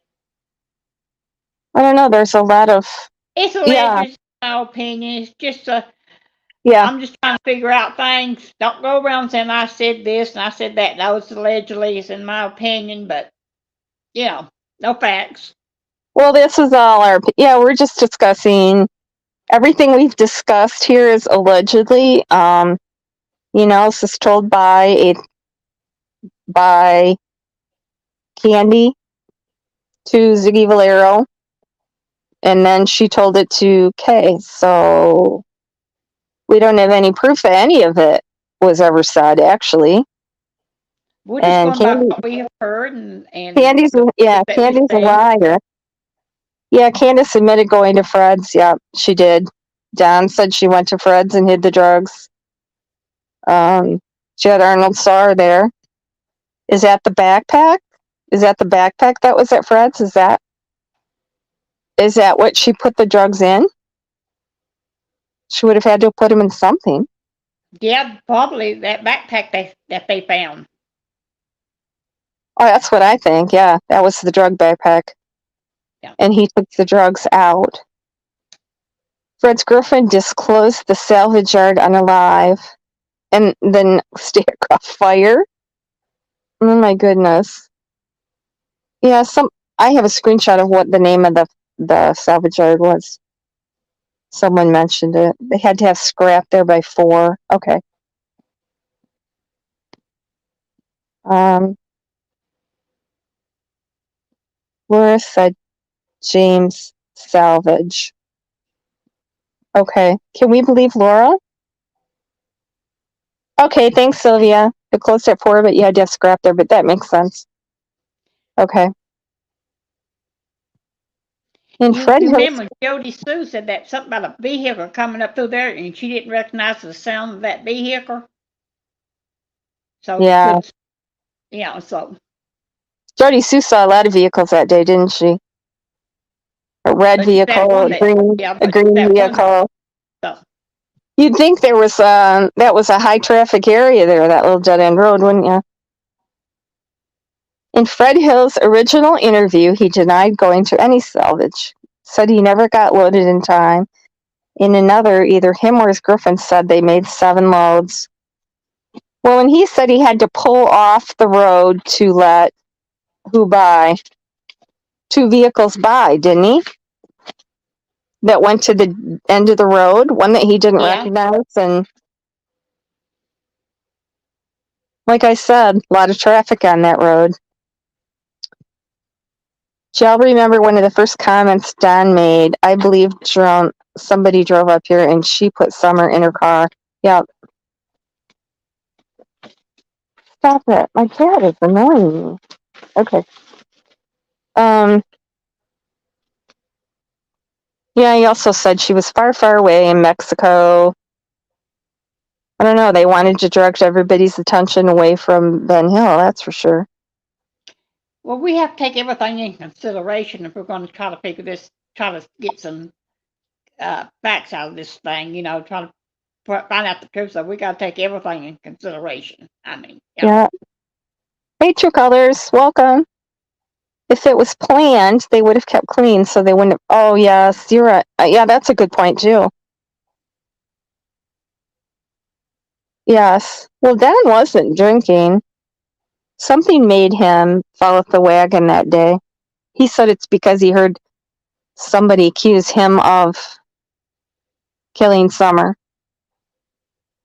I don't know. There's a lot of. It's alleged, my opinion. It's just I'm just trying to figure out things. Don't go around saying I said this and I said that. No, it's allegedly, it's in my opinion, but no facts. Well, this is all we're just discussing everything we've discussed here is allegedly. This is told by Candy to Ziggy Valero, and then she told it to Kay. So we don't have any proof that any of it was ever said, actually. We're just going by what we have heard, and Candy's a liar. Yeah, Candace admitted going to Fred's. Yeah, she did. Don said she went to Fred's and hid the drugs. Chad Arnold saw her there. Is that the backpack? Is that the backpack that was at Fred's? Is that what she put the drugs in? She would have had to put them in something. Yeah, probably that backpack that they found. Oh, that's what I think. Yeah, that was the drug backpack. Yeah. And he took the drugs out. Fred's girlfriend disclosed the salvage yard unalive and then Staircraft fire. Oh my goodness. Yeah, I have a screenshot of what the name of the salvage yard was. Someone mentioned it. They had to have scrap there by 4. Okay. Laura said James salvage. Okay. Can we believe Laura? Okay, thanks, Sylvia. It closed at 4, but you had to have scrap there, but that makes sense. Okay. And You Fred Hills, remember Jody Sue said that something about a vehicle coming up through there, and she didn't recognize the sound of that vehicle. So yeah. so Jody Sue saw a lot of vehicles that day, didn't she? A red but that vehicle, one a green that vehicle. So You'd think there was that was a high traffic area there, that little dead end road, wouldn't you? In Fred Hill's original interview, he denied going to any salvage, said he never got loaded in time. In another, either him or his girlfriend said they made 7 loads. Well, and he said he had to pull off the road to let who by? 2 vehicles by, didn't he? That went to the end of the road, one that he didn't recognize, and like I said, a lot of traffic on that road. I'll remember one of the first comments Don made. I believe somebody drove up here and she put Summer in her car. Yeah. Stop it. My cat is annoying me. Okay. Yeah, he also said she was far, far away in Mexico. I don't know. They wanted to direct everybody's attention away from Ben Hill, that's for sure. Well, we have to take everything in consideration if we're going to try to get some facts out of this thing, try to find out the truth. So we got to take everything in consideration. I mean, yeah. Hey, True Colors, welcome. If it was planned, they would have kept clean, so they wouldn't have. Oh, yes, you're right. Yeah, that's a good point, too. Yes. Well, Dan wasn't drinking. Something made him fall off the wagon that day. He said it's because he heard somebody accuse him of killing Summer.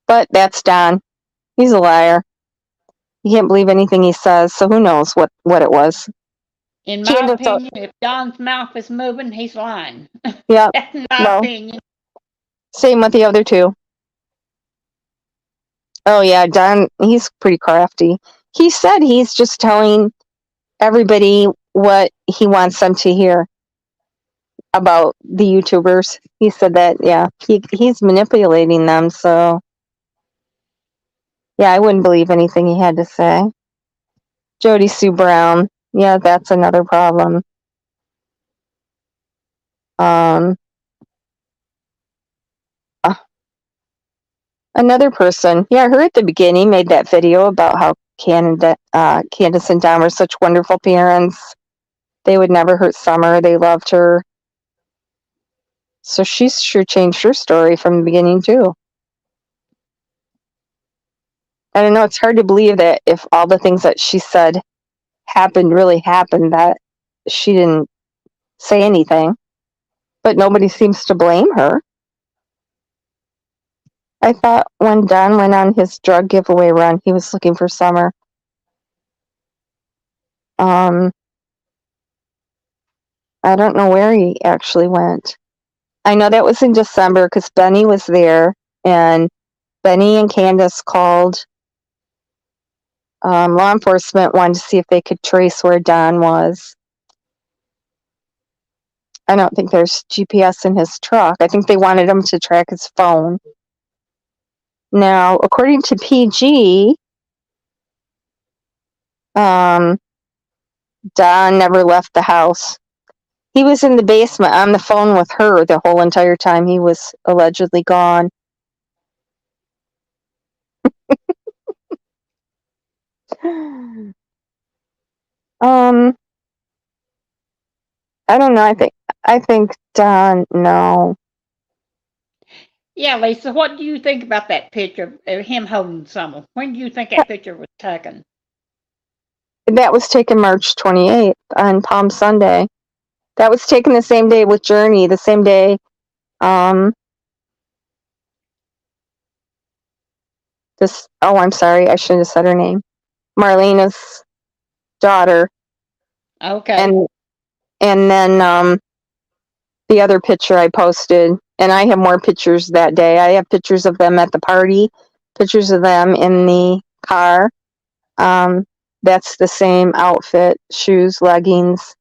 But that's Don. He's a liar. You can't believe anything he says, so who knows what it was. in my opinion, if Don's mouth is moving, he's lying. Yeah. In my opinion. Same with the other 2. Oh, yeah, Don, he's pretty crafty. He said he's just telling everybody what he wants them to hear about the YouTubers. He said that, yeah, he's manipulating them, so yeah, I wouldn't believe anything he had to say. Jody Sue Brown, yeah, that's another problem. Another person, yeah, her at the beginning made that video about how Candace and Don were such wonderful parents. They would never hurt Summer. They loved her. So she's sure changed her story from the beginning, too. I don't know, it's hard to believe that if all the things that she said really happened, that she didn't say anything. But nobody seems to blame her. I thought when Don went on his drug giveaway run, he was looking for Summer. I don't know where he actually went. I know that was in December because Benny was there, and Benny and Candace called law enforcement, wanted to see if they could trace where Don was. I don't think there's GPS in his truck. I think they wanted him to track his phone. Now, according to PG, Don never left the house. He was in the basement on the phone with her the whole entire time he was allegedly gone. I don't know. I think Don, no. Yeah, Lisa, what do you think about that picture of him holding Summer? When do you think that picture was taken? That was taken March 28th on Palm Sunday. That was taken the same day with Journey, the same day. I'm sorry, I shouldn't have said her name. Marlena's daughter. Okay. And then the other picture I posted, and I have more pictures that day. I have pictures of them at the party, pictures of them in the car. That's the same outfit, shoes, leggings,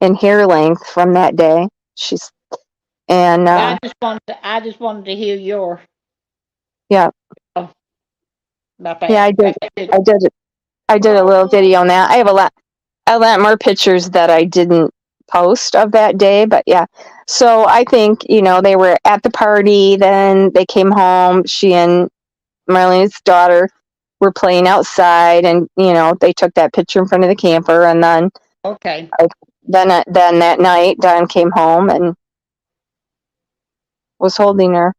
and hair length from that day. I just wanted to hear your yeah. about that. Yeah, I did a little video on that. I have a lot more pictures that I didn't post of that day, but yeah. So I think, they were at the party, then they came home. She and Marlene's daughter were playing outside, and they took that picture in front of the camper, and then Okay. then that night Don came home and was holding her.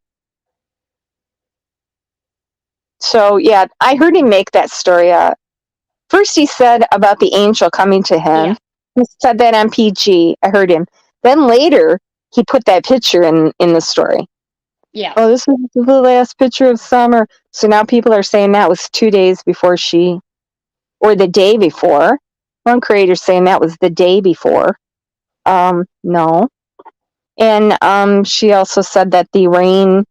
So yeah, I heard him make that story up. First he said about the angel coming to him. Yeah. He said that on PG. I heard him. Then later he put that picture in the story. Yeah. Oh, this is the last picture of summer. So now people are saying that was 2 days before or the day before. One creator's saying that was the day before. No. And she also said that the rain,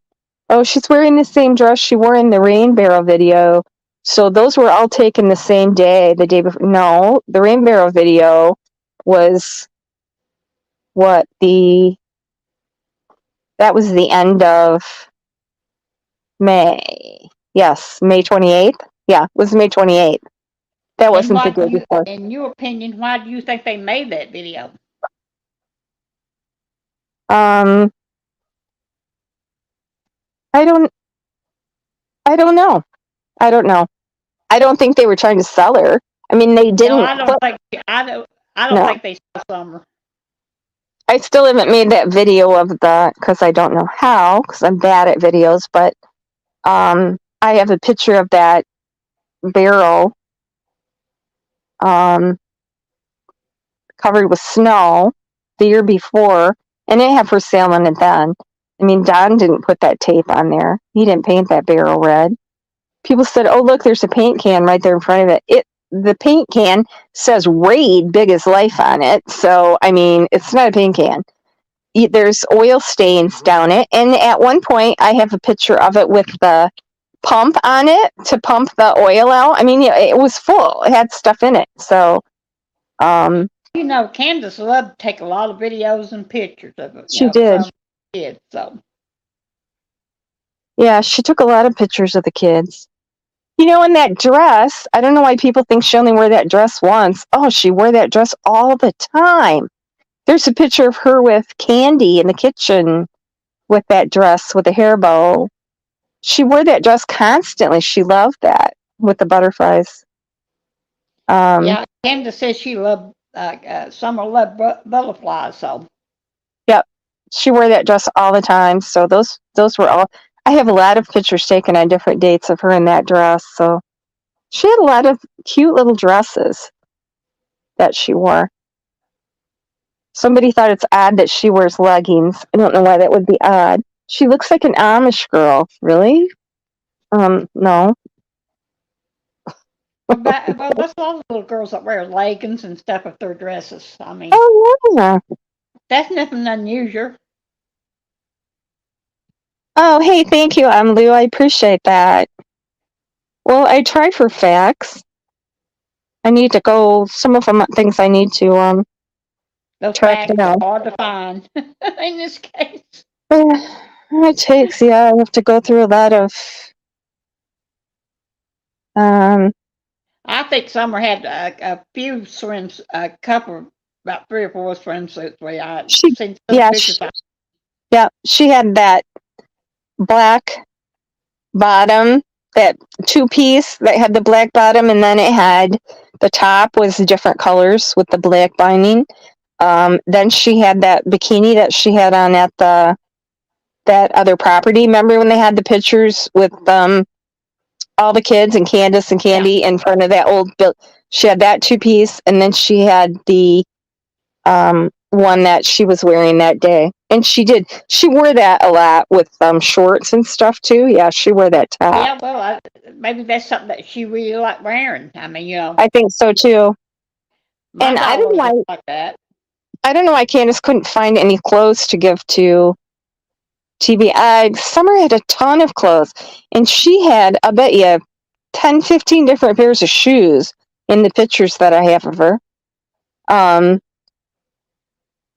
she's wearing the same dress she wore in the Rain Barrel video. So those were all taken the same day, the day before. No, the Rain Barrel video was that was the end of May. Yes, May 28th. Yeah, it was May 28th. That wasn't the day before. In your opinion, why do you think they made that video? I don't know. I don't know. I don't think they were trying to sell her. I mean, they didn't. No, I don't think they saw Summer. I still haven't made that video of because I don't know how, because I'm bad at videos, but I have a picture of that barrel covered with snow the year before, and it had for sale on it then. I mean, Don didn't put that tape on there. He didn't paint that barrel red. People said, "Oh, look, there's a paint can right there in front of it." The paint can says Raid Big as Life on it. So, I mean, it's not a paint can. There's oil stains down it. And at one point, I have a picture of it with the pump on it to pump the oil out. I mean, it was full. It had stuff in it. So, Candace loved to take a lot of videos and pictures of it. She did. So. Yeah, she took a lot of pictures of the kids. In that dress, I don't know why people think she only wore that dress once. Oh, she wore that dress all the time. There's a picture of her with Candy in the kitchen with that dress with the hair bow. She wore that dress constantly. She loved that with the butterflies. Yeah, Candace says she loved, Summer loved butterflies, so. Yep. She wore that dress all the time. So those were all. I have a lot of pictures taken on different dates of her in that dress. So she had a lot of cute little dresses that she wore. Somebody thought it's odd that she wears leggings. I don't know why that would be odd. She looks like an Amish girl. Really? No. Well, that's a lot of little girls that wear leggings and stuff with their dresses. I mean, Oh, yeah. That's nothing unusual. Oh, hey, thank you, Lou. I appreciate that. Well, I tried for facts. I need to go. Some of them things I need to Those track facts down. are hard to find in this case. It takes, I have to go through a lot of. I think Summer had a few swims, a couple, about 3 or 4 swimsuits. I've seen some pictures. Yeah, she had that black bottom, that 2-piece that had the black bottom, and then it had the top was different colors with the black binding. Then she had that bikini that she had on at that other property. Remember when they had the pictures with all the kids and Candace and Candy in front of that old She had that two-piece, and then she had the one that she was wearing that day. And she wore that a lot with shorts and stuff too. Yeah, she wore that top. Yeah, well, maybe that's something that she really liked wearing. I mean, I think so too. my And I don't know daughter why, like that. I don't know why Candace couldn't find any clothes to give to TB. Summer had a ton of clothes, and she had, I bet you, 10, 15 different pairs of shoes in the pictures that I have of her.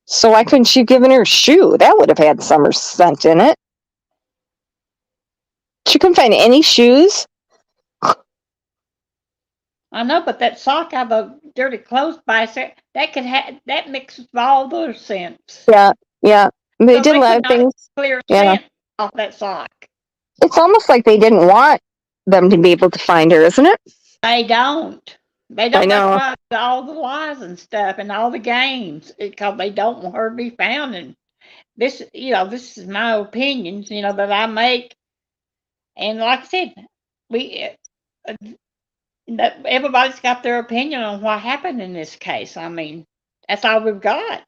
So why couldn't she have given her a shoe? That would have had Summer's scent in it. She couldn't find any shoes. I know, but that sock out of a dirty clothes basket, that mixes all those scents. Yeah. They So did a lot of could not things. clear Yeah. scent off that sock. It's almost like they didn't want them to be able to find her, isn't it? They don't. They I don't. know. That's why all the lies and stuff and all the games, because they don't want her to be found. And this, this is my opinions, that I make. And like I said, we that everybody's got their opinion on what happened in this case. I mean, that's all we've got.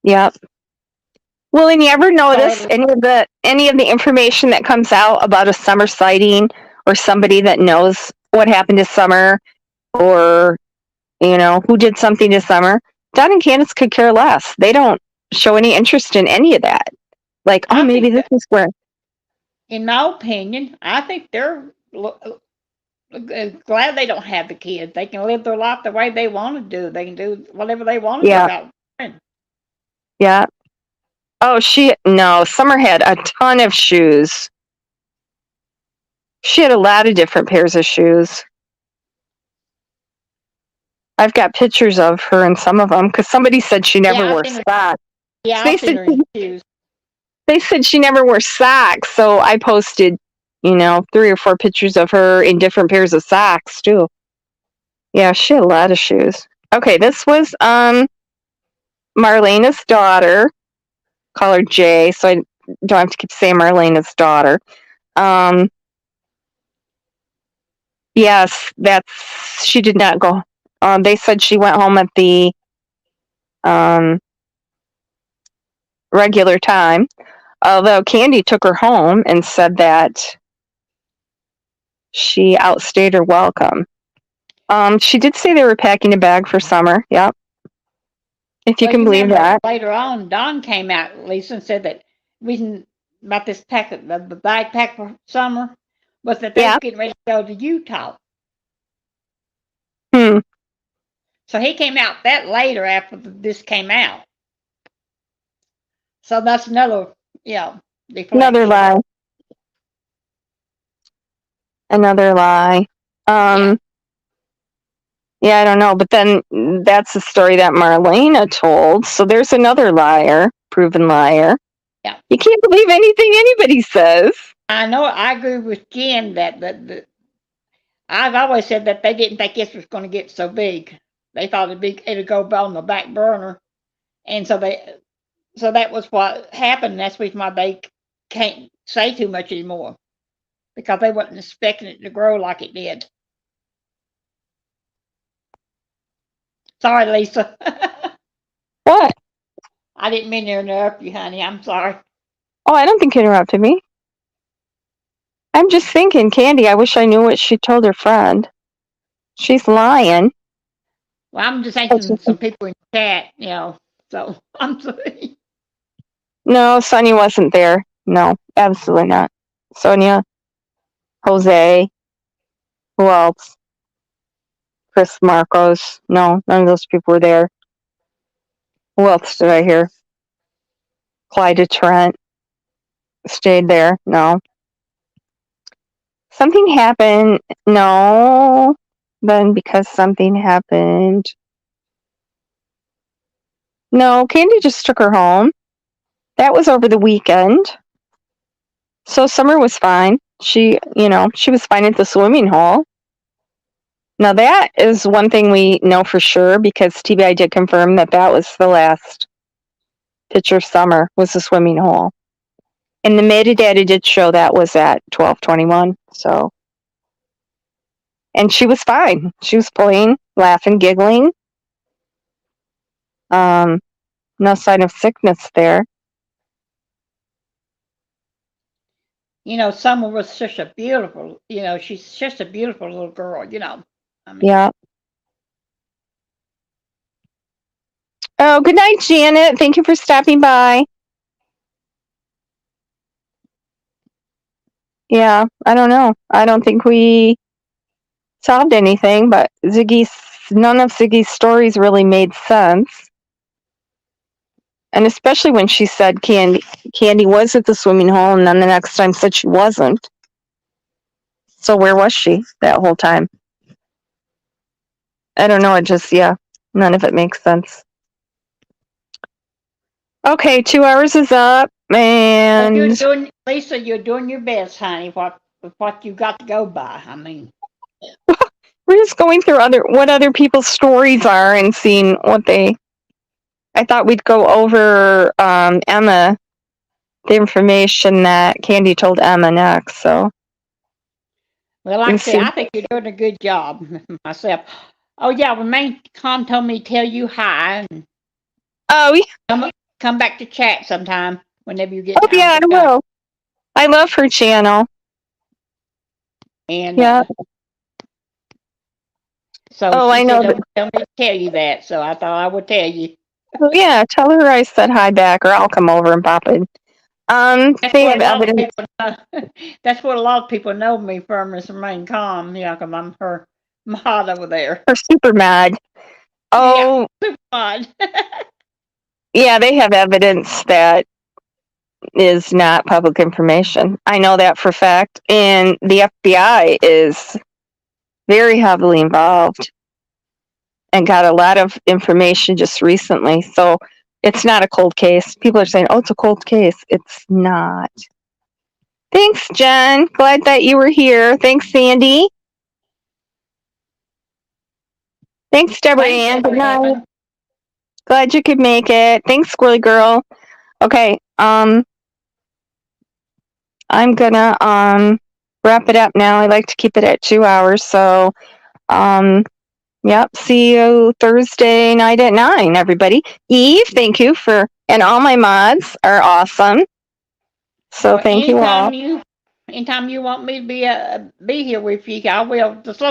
Yep. Well, and you ever notice any of the information that comes out about a Summer sighting or somebody that knows what happened to Summer or who did something to Summer? Don and Candace could care less. They don't show any interest in any of that. Like, oh, maybe this is where. In my opinion, I think they're glad they don't have the kids. They can live their life the way they want to do. They can do whatever they want to do without worrying. Yeah. Oh, Summer had a ton of shoes. She had a lot of different pairs of shoes. I've got pictures of her in some of them because somebody said she never wore socks. Yeah, I've seen her in shoes. They said she never wore socks, so I posted, 3 or 4 pictures of her in different pairs of socks too. Yeah, she had a lot of shoes. Okay, this was Marlena's daughter. Call her Jay, so I don't have to keep saying Marlena's daughter. Yes, she did not go. They said she went home at the regular time, although Candy took her home and said that she outstayed her welcome. She did say they were packing a bag for Summer. Yep. If you can believe that. Later on, Don came out, Lisa, and said that reason about this the backpack for Summer was that they were getting ready to go to Utah. So he came out that later after this came out. So that's another, another lie. Another lie. Yeah, I don't know. But then that's the story that Marlena told. So there's another liar, proven liar. Yeah. You can't believe anything anybody says. I know. I agree with Jen that I've always said that they didn't think this was going to get so big. They thought it'd go on the back burner. And so that was what happened. That's the reason why they can't say too much anymore, because they wasn't expecting it to grow like it did. Sorry, Lisa. What? I didn't mean to interrupt you, honey. I'm sorry. Oh, I don't think you interrupted me. I'm just thinking, Candy, I wish I knew what she told her friend. She's lying. Well, I'm just thinking some people in the chat, so I'm sorry. No, Sonia wasn't there. No, absolutely not. Sonia, Jose, who else? Chris Marcos. No, none of those people were there. Who else did I hear? Clyde Trent stayed there. No. Something happened. No. Then because something happened. No, Candy just took her home. That was over the weekend. So Summer was fine. She was fine at the swimming hole. Now that is one thing we know for sure, because TBI did confirm that was the last picture of Summer, was the swimming hole. And the metadata did show that was at 12:21. So and she was fine. She was playing, laughing, giggling. No sign of sickness there. Summer was just a beautiful, she's just a beautiful little girl, I mean, Yeah. Oh, good night, Janet. Thank you for stopping by. Yeah, I don't know. I don't think we solved anything, but none of Ziggy's stories really made sense. And especially when she said Candy was at the swimming hole, and then the next time said she wasn't. So where was she that whole time? I don't know. None of it makes sense. Okay, 2 hours is up, and Lisa, you're doing your best, honey. What you got to go by? I mean, we're just going through what other people's stories are and seeing what they. I thought we'd go over Emma, the information that Candy told Emma next. So, well, like I say, I think you're doing a good job myself. Oh yeah, when Main Com told me to tell you hi. And come back to chat sometime whenever you get. Oh yeah, I will. I love her channel. And yeah. So I know. Tell me to tell you that, so I thought I would tell you. Oh yeah, tell her I said hi back, or I'll come over and pop in. They have evidence. That's what a lot of people know me from is Main Com. Yeah, because I'm her mod over there. Her super mod. Oh, yeah, super mod. Yeah, they have evidence that is not public information. I know that for a fact. And the FBI is very heavily involved and got a lot of information just recently. So it's not a cold case. People are saying, oh, it's a cold case. It's not. Thanks, Jen. Glad that you were here. Thanks, Sandy. Thanks, Deborah Ann. Good night. Glad you could make it. Thanks, Squirrely Girl. Okay, I'm gonna wrap it up now. I like to keep it at 2 hours. So yep, see you Thursday night at 9, everybody. Eve, thank you and all my mods are awesome. So thank you all. Anytime you want me to be here with you, I will. Just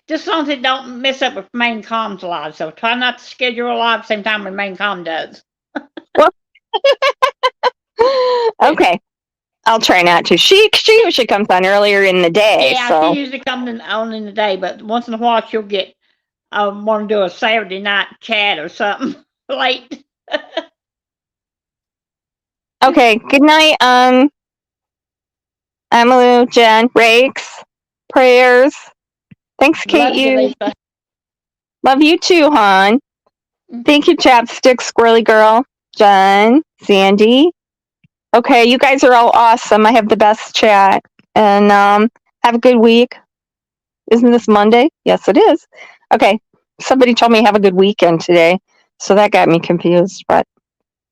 as long as it don't mess up with Main Com's live. So try not to schedule a live same time when Main Com does. Well, okay. I'll try not to. She usually comes on earlier in the day. Yeah, so. she usually comes on in the day, but once in a while she'll get want to do a Saturday night chat or something late. Okay, good night, Emalu, Jen, Rakes, prayers. Thanks, Kate. Love you too, hon. Thank you, Chapstick, Squirrely Girl, Jen, Sandy. Okay, you guys are all awesome. I have the best chat. And have a good week. Isn't this Monday? Yes, it is. Okay, somebody told me have a good weekend today. So that got me confused. But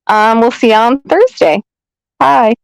we'll see you on Thursday. Bye.